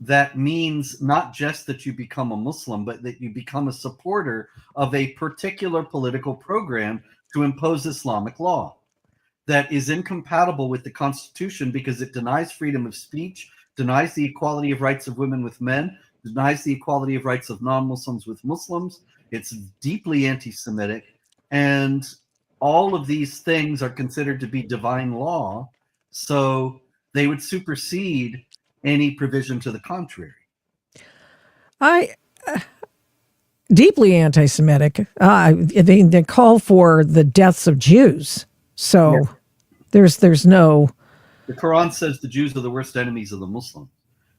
Speaker 4: that means not just that you become a Muslim, but that you become a supporter of a particular political program to impose Islamic law that is incompatible with the Constitution because it denies freedom of speech, denies the equality of rights of women with men, denies the equality of rights of non-Muslims with Muslims, It's deeply anti-Semitic, and all of these things are considered to be divine law, so they would supersede any provision to the contrary.
Speaker 1: I deeply anti-Semitic. They call for the deaths of Jews. So there's no.
Speaker 4: The Quran says the Jews are the worst enemies of the Muslims,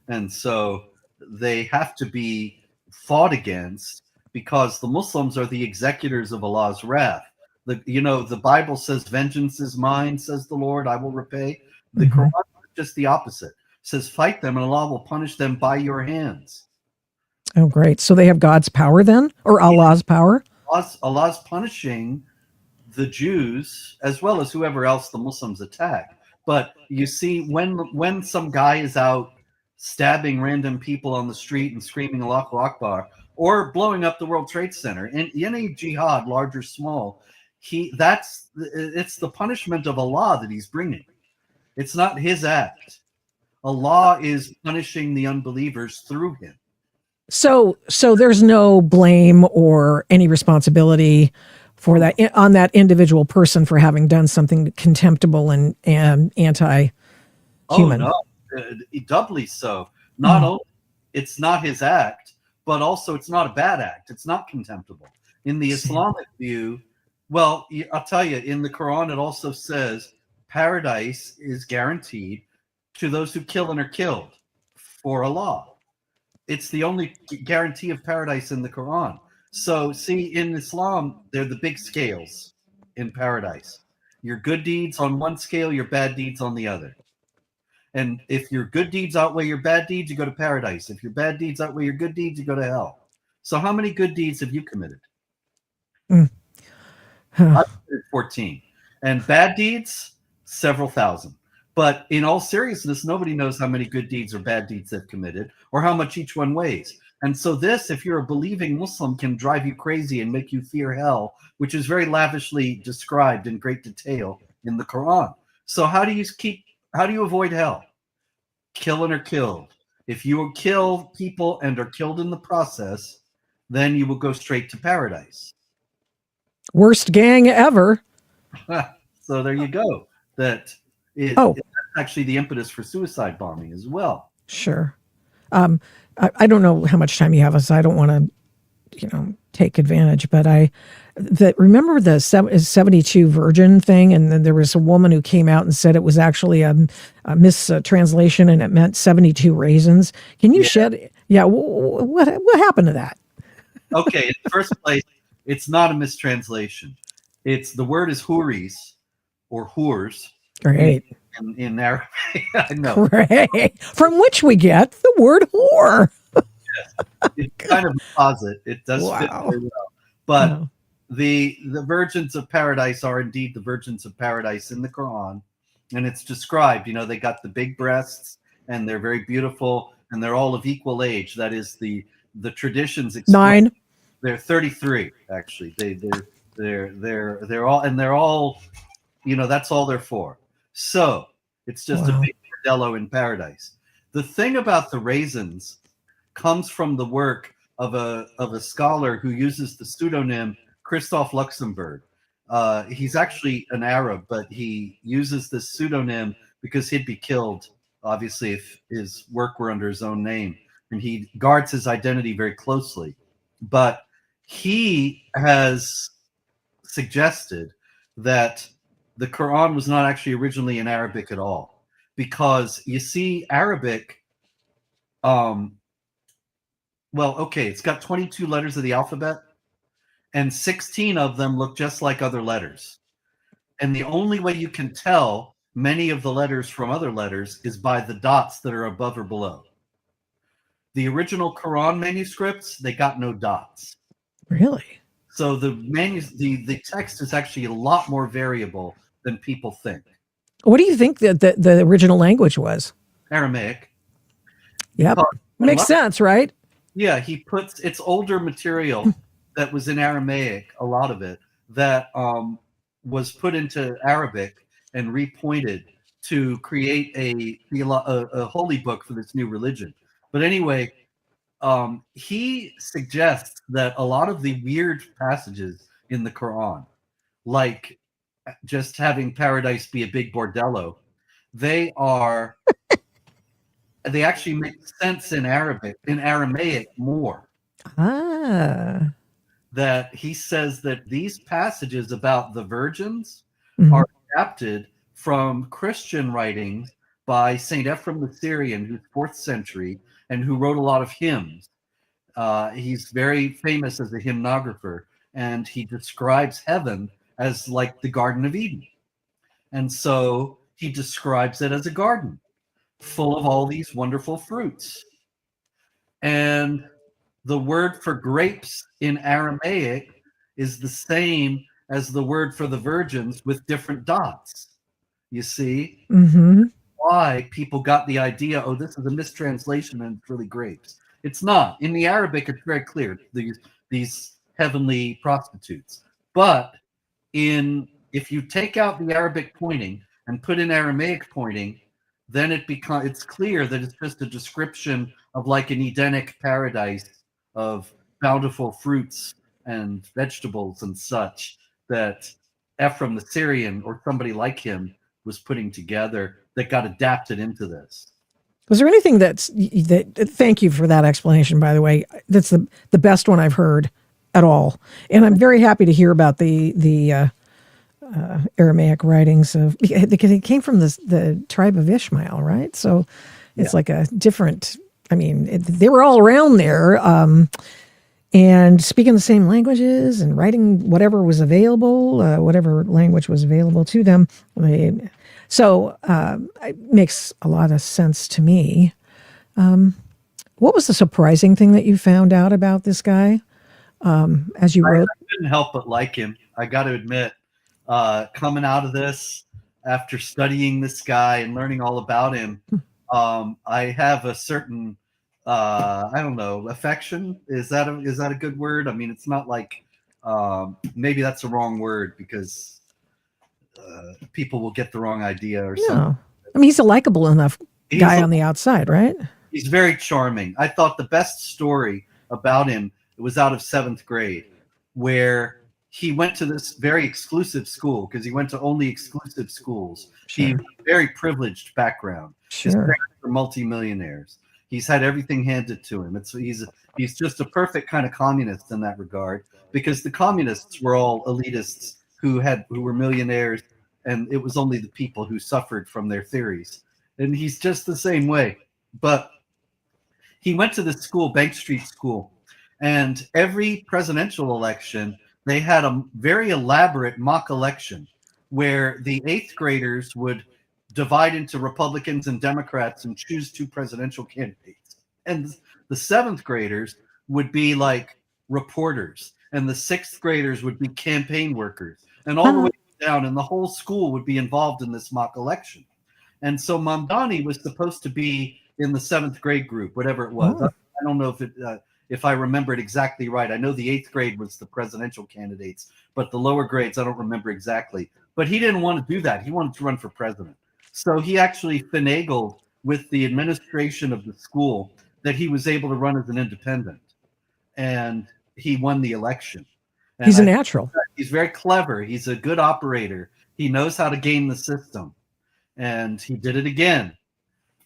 Speaker 4: and so they have to be fought against because the Muslims are the executors of Allah's wrath. The Bible says, "Vengeance is mine," says the Lord, "I will repay." The Quran is just the opposite. It says, "Fight them, and Allah will punish them by your hands."
Speaker 1: Oh, great. So they have God's power then, or Allah's power?
Speaker 4: Allah's punishing the Jews as well as whoever else the Muslims attack. But you see, when some guy is out stabbing random people on the street and screaming Allahu Akbar, or blowing up the World Trade Center, in any jihad, large or small, it's the punishment of Allah that he's bringing. It's not his act. Allah is punishing the unbelievers through him.
Speaker 1: So there's no blame or any responsibility for that on that individual person for having done something contemptible and anti-human.
Speaker 4: Oh no, doubly so. Not only it's not his act, but also it's not a bad act. It's not contemptible. In the Islamic view, well, I'll tell you, in the Quran it also says paradise is guaranteed to those who kill and are killed for Allah. It's the only guarantee of paradise in the Quran. So see, in Islam, they're the big scales in paradise. Your good deeds on one scale, your bad deeds on the other. And if your good deeds outweigh your bad deeds, you go to paradise. If your bad deeds outweigh your good deeds, you go to hell. So how many good deeds have you committed? I've committed 14. And bad deeds, several thousand. But in all seriousness, nobody knows how many good deeds or bad deeds they've committed or how much each one weighs. And so this, if you're a believing Muslim, can drive you crazy and make you fear hell, which is very lavishly described in great detail in the Quran. So how do you avoid hell? Kill and are killed. If you kill people and are killed in the process, then you will go straight to paradise.
Speaker 1: Worst gang ever.
Speaker 4: So there you go. That's actually the impetus for suicide bombing as well.
Speaker 1: Sure. I don't know how much time you have, so I don't want to, take advantage. But remember the 72 virgin thing, and then there was a woman who came out and said it was actually a mistranslation, and it meant 72 raisins. Can you shed? Yeah. What happened to that?
Speaker 4: Okay. In the first place, it's not a mistranslation. The word is huris or hurs.
Speaker 1: Great.
Speaker 4: In Arabic. I know.
Speaker 1: Great. From which we get the word whore.
Speaker 4: Yes. It's kind of a posit. It does fit very well. But the virgins of paradise are indeed the virgins of paradise in the Quran. And it's described, they got the big breasts and they're very beautiful and they're all of equal age. That is the traditions.
Speaker 1: 9.
Speaker 4: They're 33, actually. They're all, that's all they're for. So it's just a big bordello in paradise. The thing about the raisins comes from the work of a scholar who uses the pseudonym Christoph Luxemburg. He's actually an Arab, but he uses this pseudonym because he'd be killed, obviously, if his work were under his own name. And he guards his identity very closely. But he has suggested that the Quran was not actually originally in Arabic at all, because you see Arabic, it's got 22 letters of the alphabet and 16 of them look just like other letters. And the only way you can tell many of the letters from other letters is by the dots that are above or below. The original Quran manuscripts, they got no dots.
Speaker 1: Really?
Speaker 4: So the text is actually a lot more variable than people think.
Speaker 1: What do you think that the original language was?
Speaker 4: Aramaic.
Speaker 1: Yep. Makes sense, right?
Speaker 4: Yeah, it's older material that was in Aramaic, a lot of it, that was put into Arabic and repointed to create a holy book for this new religion. But anyway, he suggests that a lot of the weird passages in the Quran, like just having paradise be a big bordello, they actually make sense in Aramaic more.
Speaker 1: Ah.
Speaker 4: That he says that these passages about the virgins
Speaker 1: Mhm.
Speaker 4: are adapted from Christian writings by Saint Ephrem the Syrian, who's 4th century and who wrote a lot of hymns. He's very famous as a hymnographer, and he describes heaven as like the Garden of Eden. And so he describes it as a garden full of all these wonderful fruits. And the word for grapes in Aramaic is the same as the word for the virgins with different dots. You see?
Speaker 1: Mm-hmm.
Speaker 4: Why people got the idea, oh, this is a mistranslation and it's really grapes. It's not. In the Arabic, it's very clear, these heavenly prostitutes. But if you take out the Arabic pointing and put in Aramaic pointing, then it's clear that it's just a description of like an Edenic paradise of bountiful fruits and vegetables and such that Ephrem the Syrian or somebody like him was putting together that got adapted into this.
Speaker 1: Was there anything thank you for that explanation, by the way. That's the best one I've heard at all. And I'm very happy to hear about the Aramaic writings because it came from the tribe of Ishmael, right? So it's like a different, they were all around there and speaking the same languages and writing whatever was available, whatever language was available to them. So it makes a lot of sense to me. What was the surprising thing that you found out about this guy as you wrote?
Speaker 4: I couldn't help but like him. I got to admit, coming out of this, after studying this guy and learning all about him, I have a certain, I don't know, affection. Is that a good word? I mean, it's not like, maybe that's a wrong word because people will get the wrong idea or something.
Speaker 1: He's a likable enough guy on the outside, right?
Speaker 4: He's very charming. I thought the best story about him was out of 7th grade, where he went to this very exclusive school because he went to only exclusive schools. Sure. He had a very privileged background.
Speaker 1: Sure.
Speaker 4: His parents were multimillionaires. He's had everything handed to him. He's just a perfect kind of communist in that regard, because the communists were all elitists who were millionaires, and it was only the people who suffered from their theories. And he's just the same way. But he went to this school, Bank Street School, and every presidential election, they had a very elaborate mock election where the 8th graders would divide into Republicans and Democrats and choose 2 presidential candidates. And the 7th graders would be like reporters, and the 6th graders would be campaign workers, and all the way down, and the whole school would be involved in this mock election. And so Mamdani was supposed to be in the 7th grade group, whatever it was. I don't know if I remember it exactly right. I know the 8th grade was the presidential candidates, but the lower grades, I don't remember exactly. But he didn't want to do that. He wanted to run for president. So he actually finagled with the administration of the school that he was able to run as an independent. And he won the election. And
Speaker 1: he's a natural.
Speaker 4: He's very clever. He's a good operator. He knows how to game the system. And he did it again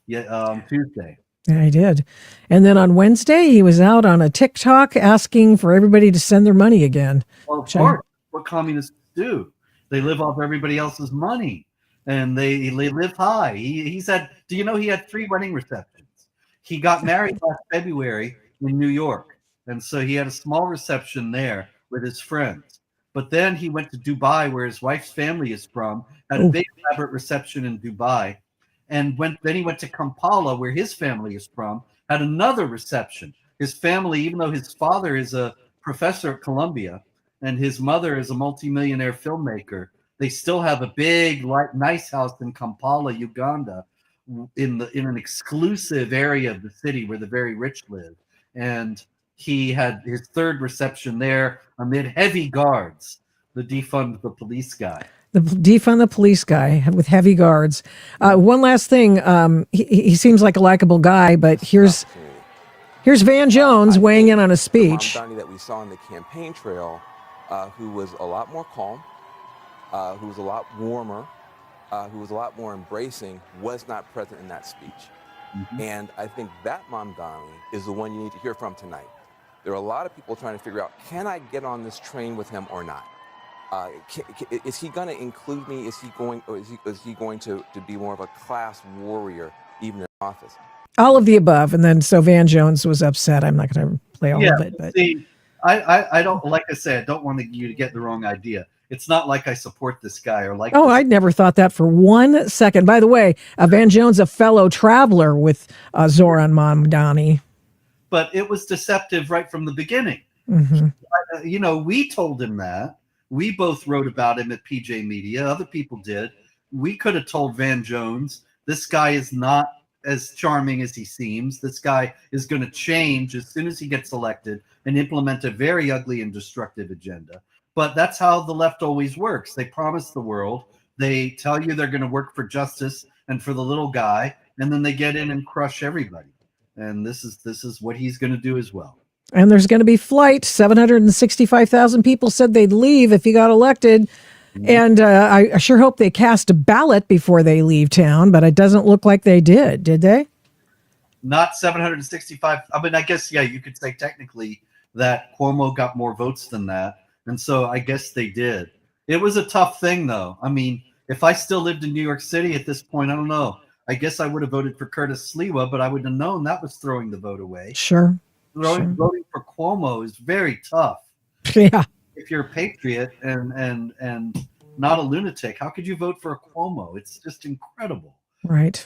Speaker 4: Tuesday.
Speaker 1: Yeah, he did. And then on Wednesday, he was out on a TikTok asking for everybody to send their money again.
Speaker 4: Well, of course, what communists do. They live off everybody else's money, and they live high. He said, do you know he had 3 wedding receptions? He got married last February in New York, and so he had a small reception there with his friends. But then he went to Dubai, where his wife's family is from, had a big elaborate reception in Dubai. And then he went to Kampala, where his family is from, had another reception. His family, even though his father is a professor at Columbia and his mother is a multimillionaire filmmaker, they still have a big, nice house in Kampala, Uganda, in an exclusive area of the city where the very rich live. And he had his 3rd reception there amid heavy guards, the defund the police guy.
Speaker 1: The defund the police guy with heavy guards. One last thing. He seems like a likable guy, but here's Here's Van Jones weighing in on a speech.
Speaker 10: The Mamdani that we saw on the campaign trail, who was a lot more calm, who was a lot warmer, who was a lot more embracing, was not present in that speech. And I think that Mamdani is the one you need to hear from tonight. There are a lot of people trying to figure out, can I get on this train with him or not? Is he going to include me? Is he going to be more of a class warrior even in office?
Speaker 1: All of the above. And then so Van Jones was upset. I'm not going to play all of it. But
Speaker 4: see, I don't, like I said, I don't want you to get the wrong idea. It's not like I support this guy or like.
Speaker 1: Oh, I never thought that for 1 second. By the way, Van Jones, a fellow traveler with Zohran Mamdani.
Speaker 4: But it was deceptive right from the beginning. You know, we told him that. We both wrote about him at PJ Media. Other people did. We could have told Van Jones, this guy is not as charming as he seems. This guy is going to change as soon as he gets elected and implement a very ugly and destructive agenda. But that's how the left always works. They promise the world. They tell you they're going to work for justice and for the little guy, and then they get in and crush everybody. And this is what he's going to do as well.
Speaker 1: And there's going to be flight. 765,000 people said they'd leave if he got elected. And I sure hope they cast a ballot before they leave town, but it doesn't look like they did they?
Speaker 4: Not 765. I mean, I guess, yeah, you could say technically that Cuomo got more votes than that. And so I guess they did. It was a tough thing, though. I mean, if I still lived in New York City at this point, I don't know. I guess I would have voted for Curtis Sliwa, but I would have known that was throwing the vote away.
Speaker 1: Sure.
Speaker 4: Voting for Cuomo is very tough.
Speaker 1: Yeah.
Speaker 4: If you're a patriot and not a lunatic, how could you vote for a Cuomo? It's just incredible.
Speaker 1: Right.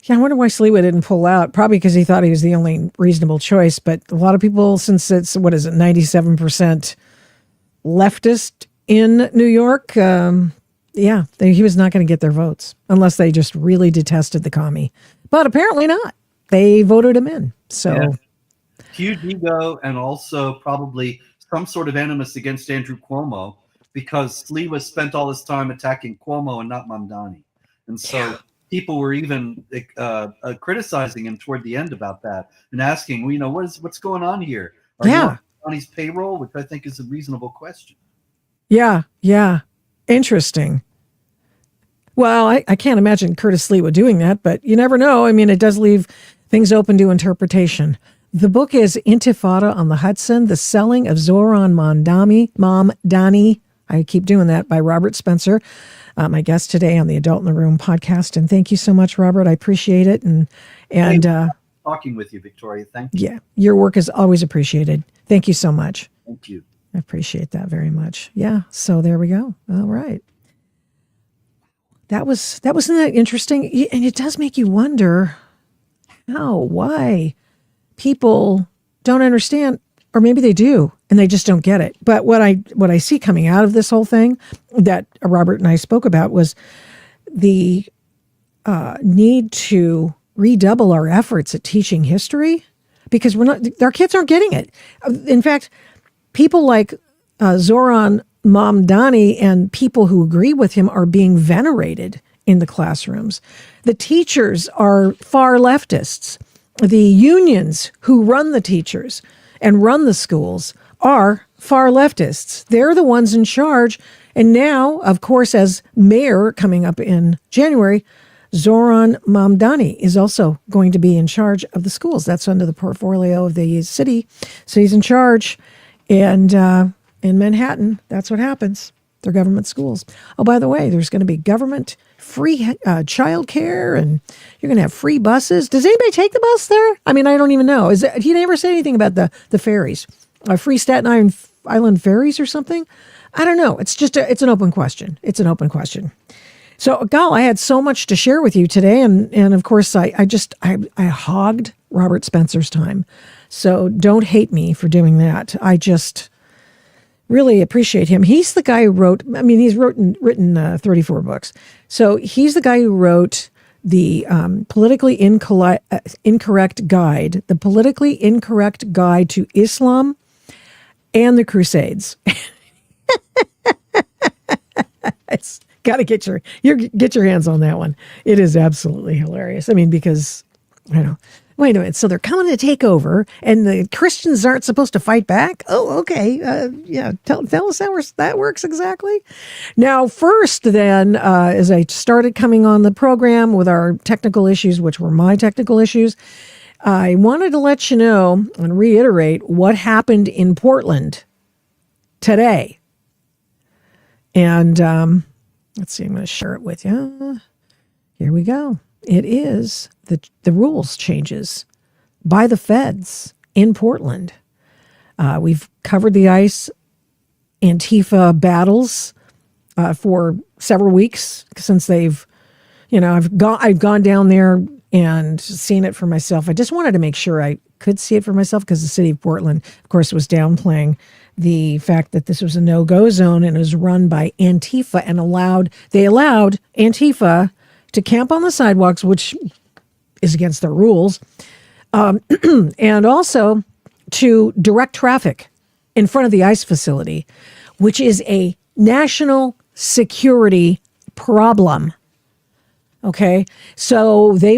Speaker 1: Yeah, I wonder why Sliwa didn't pull out. Probably because he thought he was the only reasonable choice. But a lot of people, since it's, 97% leftist in New York, he was not going to get their votes unless they just really detested the commie. But apparently not. They voted him in. So
Speaker 4: huge ego and also probably some sort of animus against Andrew Cuomo because Sliwa spent all his time attacking Cuomo and not Mamdani. And so people were even criticizing him toward the end about that and asking, well, you know, what's going on here? Are you on Mamdani's payroll? Which I think is a reasonable question.
Speaker 1: Yeah. Interesting. Well, I can't imagine Curtis Sliwa doing that, but you never know. I mean, it does leave things open to interpretation. The book is Intifada on the Hudson, The Selling of Zohran Mamdani. I keep doing that, by Robert Spencer, my guest today on the Adult in the Room podcast. And thank you so much, Robert. I appreciate it. And
Speaker 4: talking with you, Victoria. Thank you.
Speaker 1: Yeah, your work is always appreciated. Thank you so much.
Speaker 4: Thank you.
Speaker 1: I appreciate that very much. Yeah. So there we go. All right. That wasn't that interesting? And it does make you wonder why people don't understand, or maybe they do and they just don't get it. But what I see coming out of this whole thing that Robert and I spoke about was the need to redouble our efforts at teaching history because our kids aren't getting it. In fact, people like Zohran Mamdani and people who agree with him are being venerated in the classrooms. The teachers are far leftists. The unions who run the teachers and run the schools are far leftists. They're the ones in charge. And now, of course, as mayor coming up in January, Zohran Mamdani is also going to be in charge of the schools. That's under the portfolio of the city. So he's in charge. And in Manhattan, that's what happens. They're government schools. Oh, by the way, there's going to be government free childcare, and you're going to have free buses. Does anybody take the bus there? I mean, I don't even know. He never said anything about the ferries, free Staten Island ferries or something. I don't know. It's just it's an open question. It's an open question. So, Gal, I had so much to share with you today, and of course, I hogged Robert Spencer's time. So don't hate me for doing that. I just really appreciate him. He's the guy who wrote, he's written 34 books. So he's the guy who wrote the politically incorrect guide, the politically incorrect guide to Islam and the Crusades. It's got to get your hands on that one. It is absolutely hilarious. I mean, because I know. Wait a minute. So they're coming to take over, and the Christians aren't supposed to fight back? Oh, okay. Yeah. Tell us how that works exactly. Now, first, then, as I started coming on the program with our technical issues, which were my technical issues, I wanted to let you know and reiterate what happened in Portland today. And let's see. I'm going to share it with you. Here we go. It is the rules changes by the feds in Portland. We've covered the ICE Antifa battles for several weeks since they've, I've gone down there and seen it for myself. I just wanted to make sure I could see it for myself because the city of Portland, of course, was downplaying the fact that this was a no-go zone and it was run by Antifa and they allowed Antifa to camp on the sidewalks, which is against their rules, and also to direct traffic in front of the ICE facility, which is a national security problem. Okay, so they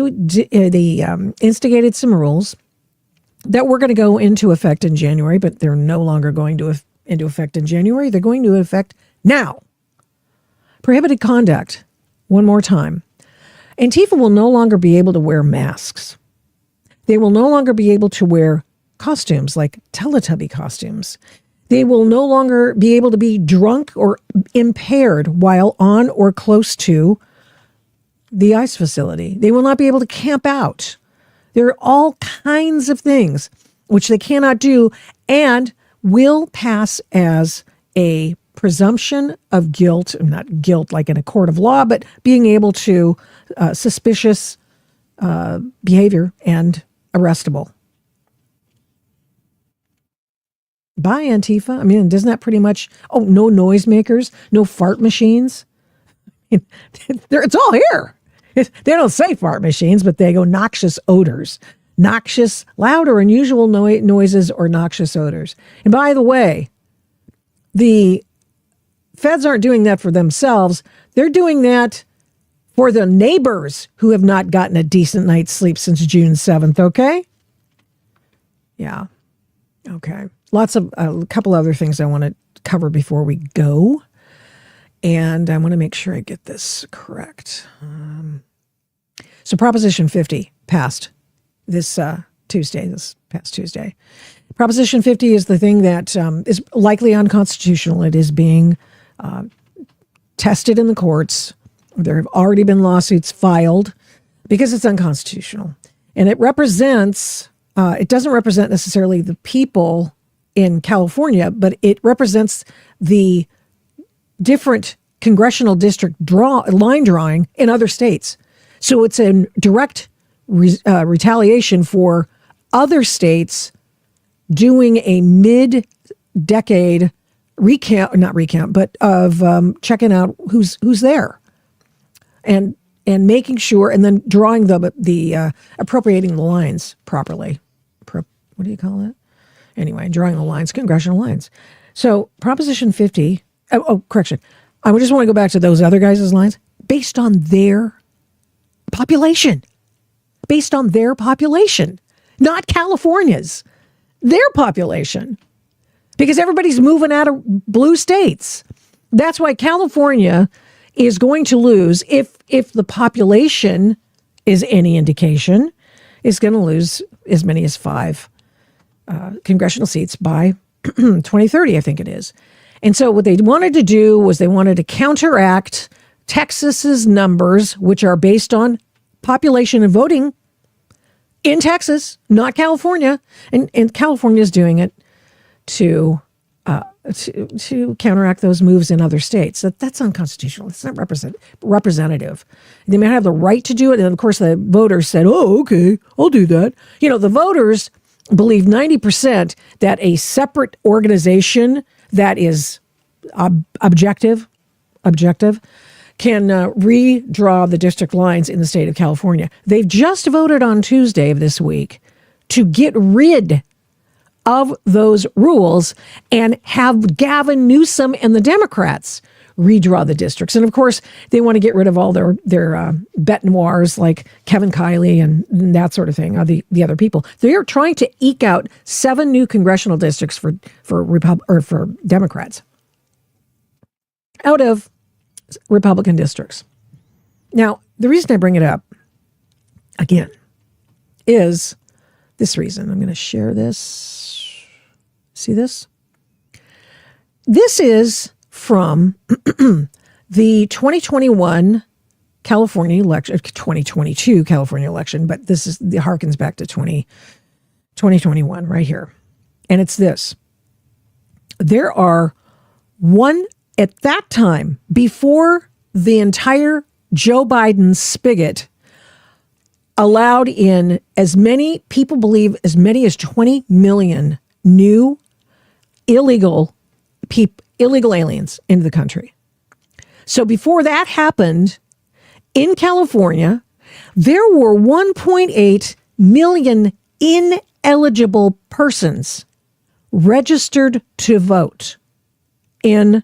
Speaker 1: instigated some rules that were going to go into effect in January, but they're no longer going to into effect in January. They're going to effect now. Prohibited conduct. One more time. Antifa will no longer be able to wear masks. They will no longer be able to wear costumes like Teletubby costumes. They will no longer be able to be drunk or impaired while on or close to the ICE facility. They will not be able to camp out. There are all kinds of things which they cannot do and will pass as a presumption of guilt, not guilt like in a court of law, but being able to suspicious behavior and arrestable. By Antifa. I mean, doesn't that pretty much, no noisemakers, no fart machines. It's all here. They don't say fart machines, but they go noxious odors. Noxious, loud or unusual noises or noxious odors. And by the way, the feds aren't doing that for themselves. They're doing that for the neighbors who have not gotten a decent night's sleep since June 7th, okay? Yeah. Okay. A couple other things I want to cover before we go. And I want to make sure I get this correct. So Proposition 50 passed this past Tuesday. Proposition 50 is the thing that is likely unconstitutional. It is being tested in the courts. There have already been lawsuits filed because it's unconstitutional. And it doesn't represent necessarily the people in California, but it represents the different congressional district line drawing in other states. So it's a direct retaliation for other states doing a mid-decade checking out who's there and making sure, and then drawing the appropriating the lines properly. What do you call it? Anyway, drawing the lines, congressional lines. So Proposition 50, correction. I just want to go back to those other guys' lines based on their population. Based on their population, not California's, their population. Because everybody's moving out of blue states. That's why California is going to lose, if the population is any indication, is going to lose as many as 5 congressional seats by 2030, I think it is. And so what they wanted to do was they wanted to counteract Texas's numbers, which are based on population and voting in Texas, not California. And California is doing it to counteract those moves in other states. That's unconstitutional. It's not representative. They may have the right to do it. And of course, the voters said, okay, I'll do that. The voters believe 90% that a separate organization that is objective can redraw the district lines in the state of California. They've just voted on Tuesday of this week to get rid of those rules and have Gavin Newsom and the Democrats redraw the districts. And of course, they want to get rid of all their bête noirs like Kevin Kiley and that sort of thing, or the other people. They are trying to eke out 7 new congressional districts for Democrats out of Republican districts. Now, the reason I bring it up, again, is this reason. I'm going to share this. See this? This is from the 2021 California election, 2022 California election, but this harkens back to 2021 right here. And it's this. There are at that time, before the entire Joe Biden spigot allowed in as many people believe as many as 20 million new illegal aliens into the country. So before that happened, in California, there were 1.8 million ineligible persons registered to vote in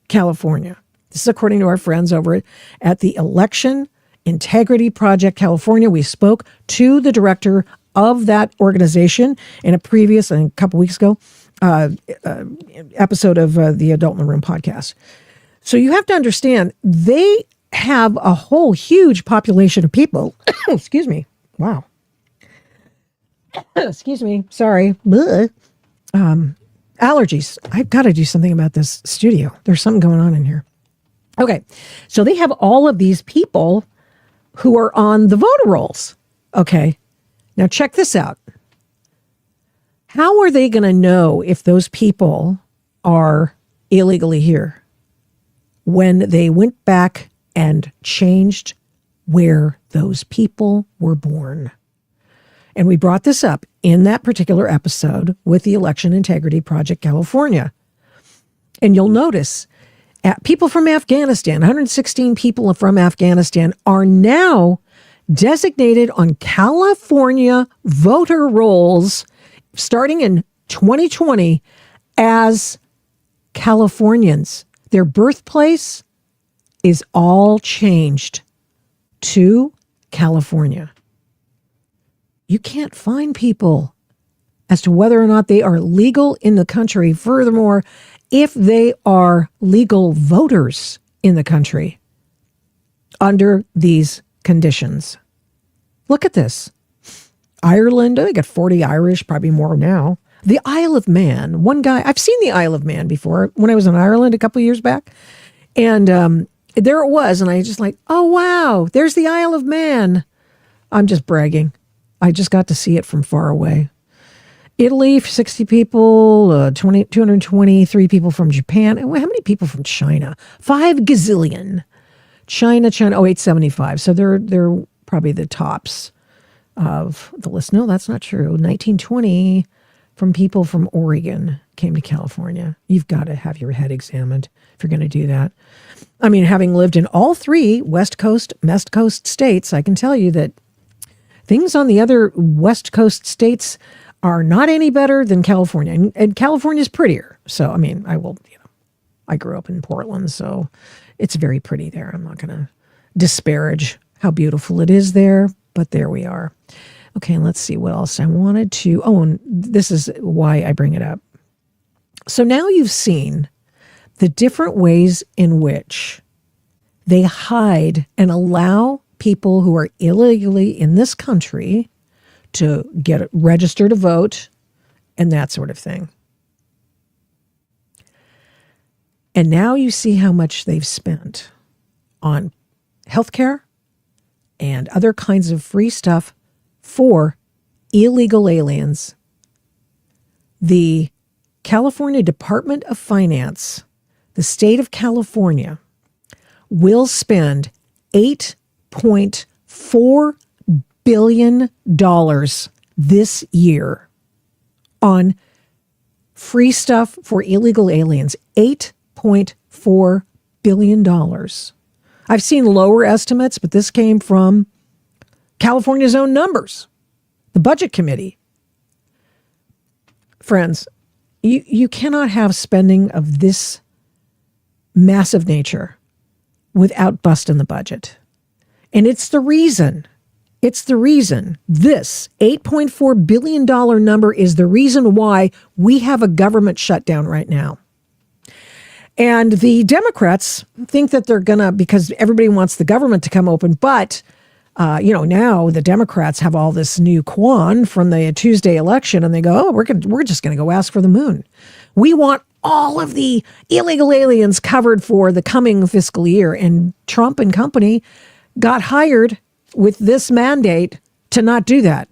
Speaker 1: California. This is according to our friends over at the Election Integrity Project California. We spoke to the director of that organization in a previous, a couple weeks ago, episode of the Adult in the Room podcast. So you have to understand, they have a whole huge population of people. Excuse me. Wow. Excuse me. Sorry. Allergies. I've got to do something about this studio. There's something going on in here. Okay. So they have all of these people who are on the voter rolls. Okay. Now check this out. How are they going to know if those people are illegally here when they went back and changed where those people were born? And we brought this up in that particular episode with the Election Integrity Project California. And you'll notice people from Afghanistan, 116 people from Afghanistan are now designated on California voter rolls starting in 2020 as Californians. Their birthplace is all changed to California. You can't find people as to whether or not they are legal in the country. Furthermore, if they are legal voters in the country under these conditions. Look at this. Ireland, they got 40 Irish, probably more now. The Isle of Man, one guy, I've seen the Isle of Man before when I was in Ireland a couple of years back. And there it was. And I just like, oh, wow, there's the Isle of Man. I'm just bragging. I just got to see it from far away. Italy, 60 people, 223 people from Japan. And how many people from China? 5 gazillion. China, 875. So they're probably the tops of the list. No, that's not true. 1920 from people from Oregon came to California. You've got to have your head examined if you're going to do that. I mean, having lived in all 3 West Coast states, I can tell you that things on the other West Coast states are not any better than California. And California's prettier. So, I mean, I grew up in Portland, so it's very pretty there. I'm not going to disparage how beautiful it is there, but there we are. Okay, let's see what else I wanted to. Oh, and this is why I bring it up. So now you've seen the different ways in which they hide and allow people who are illegally in this country to get registered to vote and that sort of thing. And now you see how much they've spent on healthcare and other kinds of free stuff for illegal aliens. The California Department of Finance, the state of California, will spend $8.4 billion this year on free stuff for illegal aliens. $8.4 billion. I've seen lower estimates, but this came from California's own numbers, the budget committee. Friends, you cannot have spending of this massive nature without busting the budget. And it's the reason this $8.4 billion number is the reason why we have a government shutdown right now. And the Democrats think that they're going to, because everybody wants the government to come open, but now the Democrats have all this new quan from the Tuesday election, and they go, we're just going to go ask for the moon. We want all of the illegal aliens covered for the coming fiscal year. And Trump and company got hired with this mandate to not do that,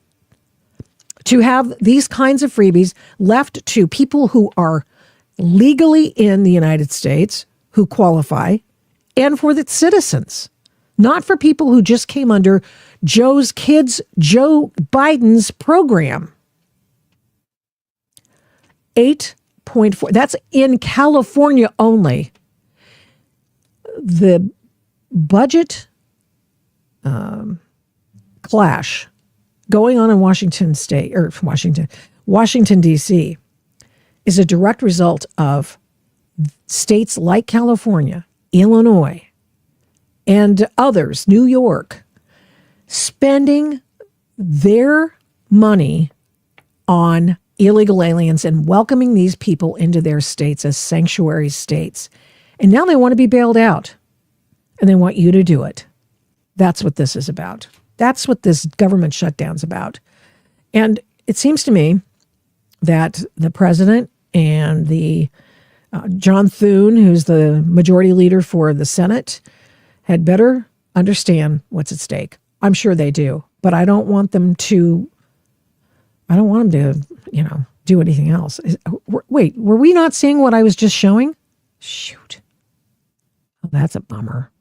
Speaker 1: to have these kinds of freebies left to people who are legally in the United States, who qualify, and for the citizens, not for people who just came under Joe Biden's program. 8.4, that's in California only. The budget clash going on in Washington, D.C. is a direct result of states like California, Illinois, and others, New York, spending their money on illegal aliens and welcoming these people into their states as sanctuary states. And now they want to be bailed out, and they want you to do it. That's what this is about. That's what this government shutdown's about. And it seems to me that the president and the John Thune, who's the majority leader for the Senate, had better understand what's at stake. I'm sure they do, but I don't want them to, do anything else. Wait, were we not seeing what I was just showing? Shoot. Oh, that's a bummer.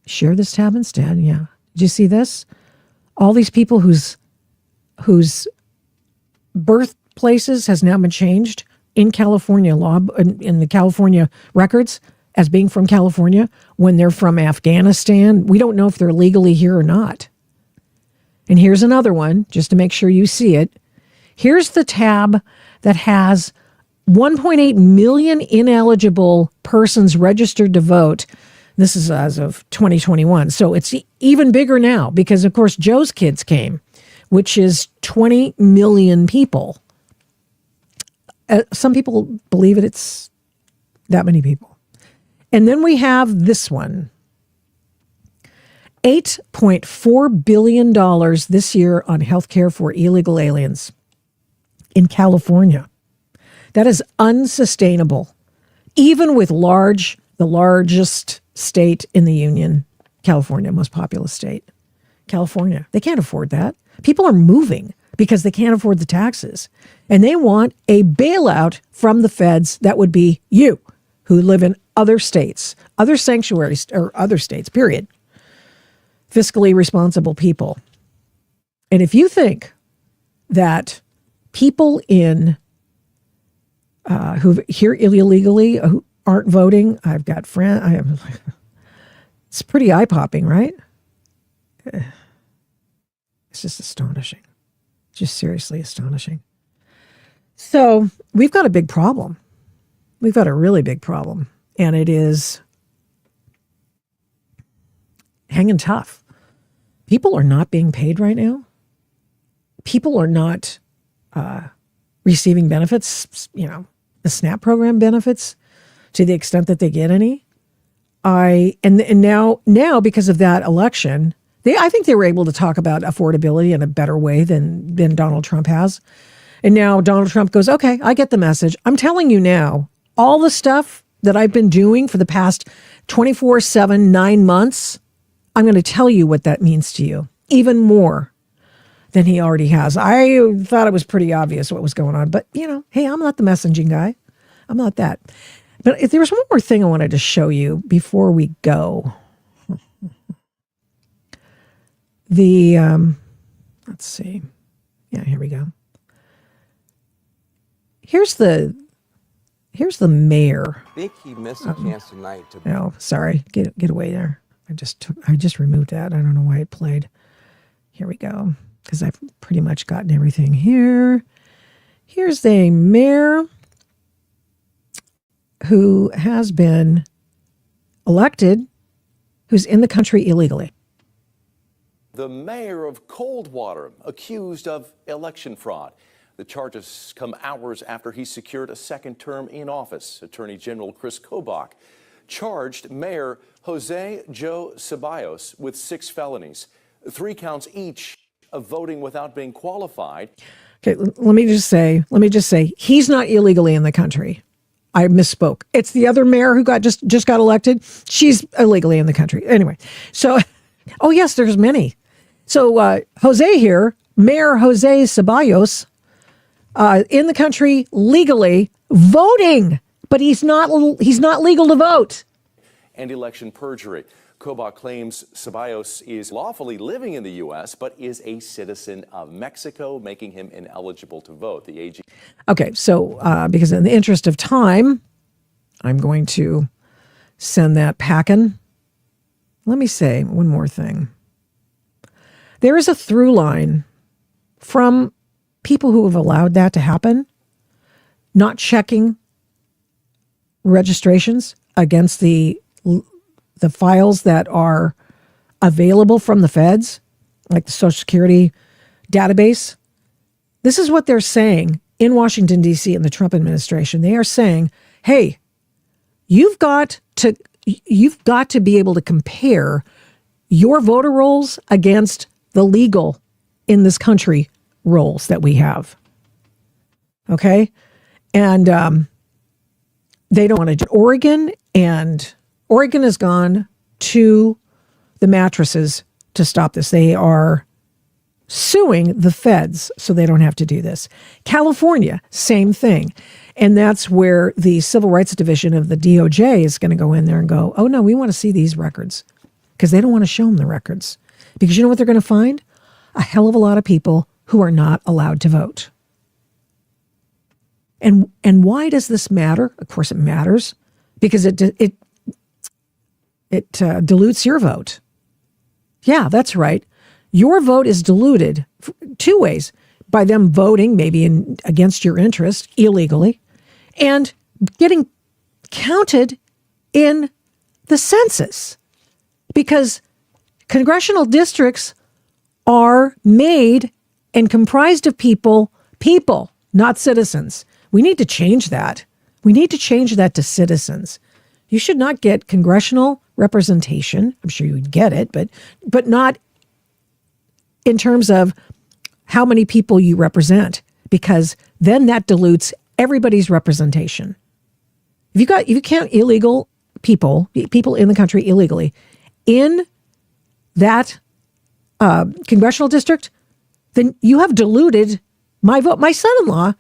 Speaker 1: Share this tab instead. Yeah. Did you see this? All these people whose birthplaces has now been changed in California law, in the California records, as being from California, when they're from Afghanistan. We don't know if they're legally here or not. And here's another one, just to make sure you see it. Here's the tab that has 1.8 million ineligible persons registered to vote. This is as of 2021. So it's even bigger now because, of course, Joe's kids came, which is 20 million people. Some people believe it's that many people. And then we have this one. $8.4 billion this year on healthcare for illegal aliens in California. That is unsustainable. Even with the largest state in the union, California, most populous state, California. They can't afford that. People are moving because they can't afford the taxes. And they want a bailout from the feds that would be you, who live in other states, other sanctuaries, or other states, period. Fiscally responsible people. And if you think that people in who here illegally who aren't voting, I've got friends. It's pretty eye-popping, right? It's just astonishing. Just seriously astonishing. So we've got a big problem. We've got a really big problem. And it is hanging tough. People are not being paid right now. People are not receiving benefits, the SNAP program benefits, to the extent that they get any. And now because of that election, I think they were able to talk about affordability in a better way than Donald Trump has. And now Donald Trump goes, okay, I get the message. I'm telling you now, all the stuff that I've been doing for the past 24/7, 9 months, I'm going to tell you what that means to you, even more than he already has. I thought it was pretty obvious what was going on, but hey, I'm not the messaging guy. I'm not that. But if there was one more thing I wanted to show you before we go. Let's see. Yeah, here we go. Here's the mayor.
Speaker 10: I think he missed a chance tonight to.
Speaker 1: Oh, sorry. Get away there. I just removed that. I don't know why it played. Here we go. Because I've pretty much gotten everything here. Here's the mayor who has been elected who's in the country illegally.
Speaker 11: The mayor of Coldwater accused of election fraud. The charges come hours after he secured a second term in office. Attorney General Chris Kobach charged Mayor Jose Joe Ceballos with 6 felonies, 3 counts each of voting without being qualified.
Speaker 1: Okay, let me just say, he's not illegally in the country. I misspoke. It's the other mayor who just got elected. She's illegally in the country. Anyway, so, oh yes, there's many. So Jose here, Mayor Jose Ceballos, in the country legally voting, but he's not legal to vote.
Speaker 11: And election perjury. Kobach claims Ceballos is lawfully living in the U.S., but is a citizen of Mexico, making him ineligible to vote. The AG.
Speaker 1: Okay, so because in the interest of time, I'm going to send that packing. Let me say one more thing. There is a through line from people who have allowed that to happen, not checking registrations against the files that are available from the feds, like the Social Security database. This is what they're saying in Washington, D.C. in the Trump administration. They are saying, hey, you've got to be able to compare your voter rolls against the legal in this country rolls that we have. Okay? And they don't want to do Oregon, and Oregon has gone to the mattresses to stop this. They are suing the feds so they don't have to do this. California, same thing. And that's where the Civil Rights Division of the DOJ is going to go in there and go, oh, no, we want to see these records, because they don't want to show them the records. Because you know what they're going to find? A hell of a lot of people who are not allowed to vote. And why does this matter? Of course it matters, because it dilutes your vote. Yeah, that's right. Your vote is diluted 2 ways: by them voting maybe against your interest illegally, and getting counted in the census, because congressional districts are made and comprised of people, not citizens. We need to change that. We need to change that to citizens. You should not get congressional representation. I'm sure you would get it, but not in terms of how many people you represent, because then that dilutes everybody's representation. If you count illegal people in the country illegally in that congressional district, then you have diluted my vote. My son-in-law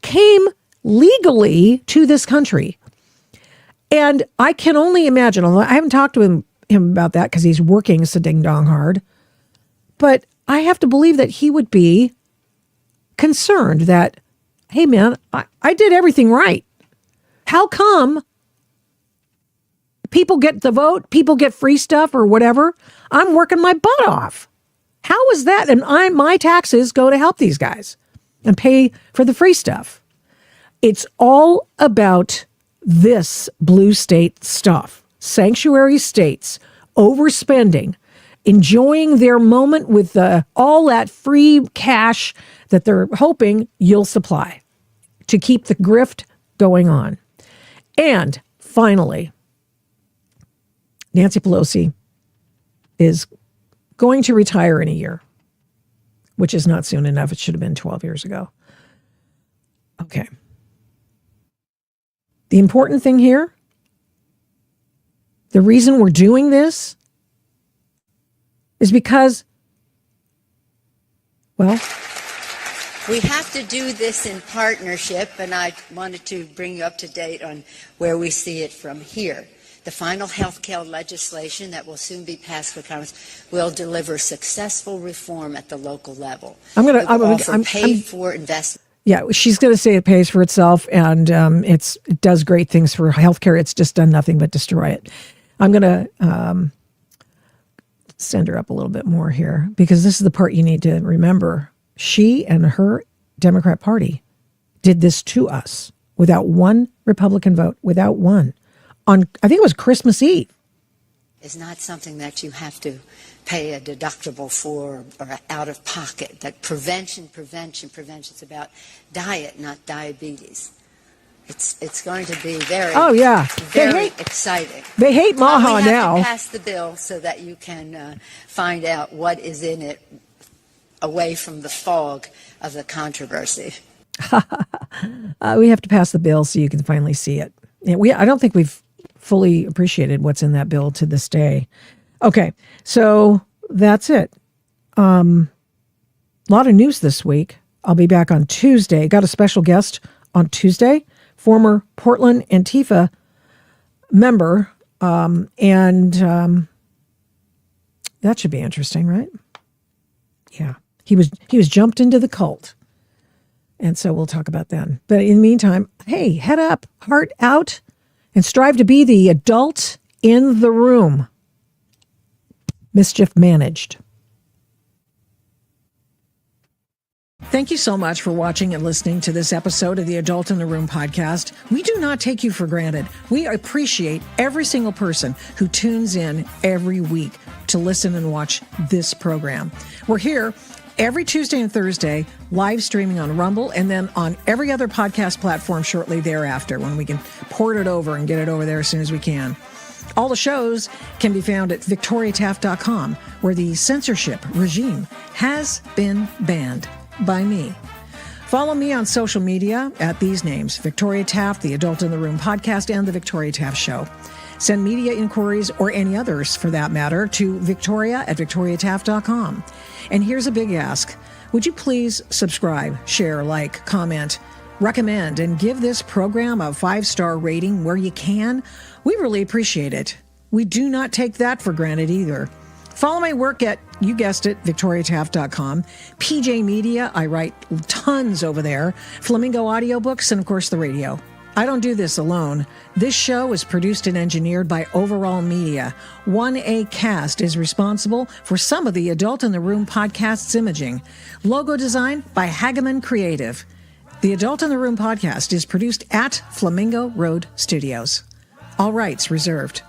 Speaker 1: came legally to this country. And I can only imagine, although I haven't talked to him about that because he's working so ding-dong hard, but I have to believe that he would be concerned that, hey man, I did everything right. How come people get the vote, people get free stuff or whatever? I'm working my butt off. How is that? And my taxes go to help these guys and pay for the free stuff. It's all about this blue state stuff. Sanctuary states overspending, enjoying their moment with all that free cash that they're hoping you'll supply to keep the grift going on. And finally, Nancy Pelosi is going to retire in a year, which is not soon enough. It should have been 12 years ago. Okay. The important thing here, the reason we're doing this is because, well,
Speaker 12: we have to do this in partnership, and I wanted to bring you up to date on where we see it from here. The final health care legislation that will soon be passed with Congress will deliver successful reform at the local level. I'm paid for investment.
Speaker 1: Yeah, she's going to say it pays for itself, and it does great things for healthcare. It's just done nothing but destroy it. I'm going to send her up a little bit more here, because this is the part you need to remember. She and her Democrat Party did this to us without one Republican vote, without one. on, I think it was Christmas Eve.
Speaker 12: Is not something that you have to pay a deductible for or out of pocket. That prevention. It's about diet, not diabetes. It's going to be very, very exciting.
Speaker 1: They hate Maha
Speaker 12: we
Speaker 1: now.
Speaker 12: have to pass the bill so that you can find out what is in it away from the fog of the controversy.
Speaker 1: We have to pass the bill so you can finally see it. I don't think we've fully appreciated what's in that bill to this day. Okay, so that's it. A lot of news this week. I'll be back on Tuesday. Got a special guest on Tuesday, former Portland Antifa member, and that should be interesting, right? Yeah, he was jumped into the cult, and so we'll talk about that. But in the meantime, hey, head up, heart out, and strive to be the adult in the room. Mischief managed. Thank you so much for watching and listening to this episode of the Adult in the Room podcast. We do not take you for granted. We appreciate every single person who tunes in every week to listen and watch this program. We're here every Tuesday and Thursday, live streaming on Rumble, and then on every other podcast platform shortly thereafter when we can port it over and get it over there as soon as we can. All the shows can be found at victoriataft.com, where the censorship regime has been banned by me. Follow me on social media at these names: Victoria Taft, the Adult in the Room podcast, and the Victoria Taft Show. Send media inquiries, or any others for that matter, to victoria@victoriataft.com. And here's a big ask. Would you please subscribe, share, like, comment, recommend, and give this program a 5-star rating where you can? We really appreciate it. We do not take that for granted either. Follow my work at, you guessed it, victoriataft.com. PJ Media, I write tons over there. Flamingo Audiobooks, and of course the radio. I don't do this alone. This show is produced and engineered by Overall Media. 1A Cast is responsible for some of the Adult in the Room podcast's imaging. Logo design by Hageman Creative. The Adult in the Room podcast is produced at Flamingo Road Studios. All rights reserved.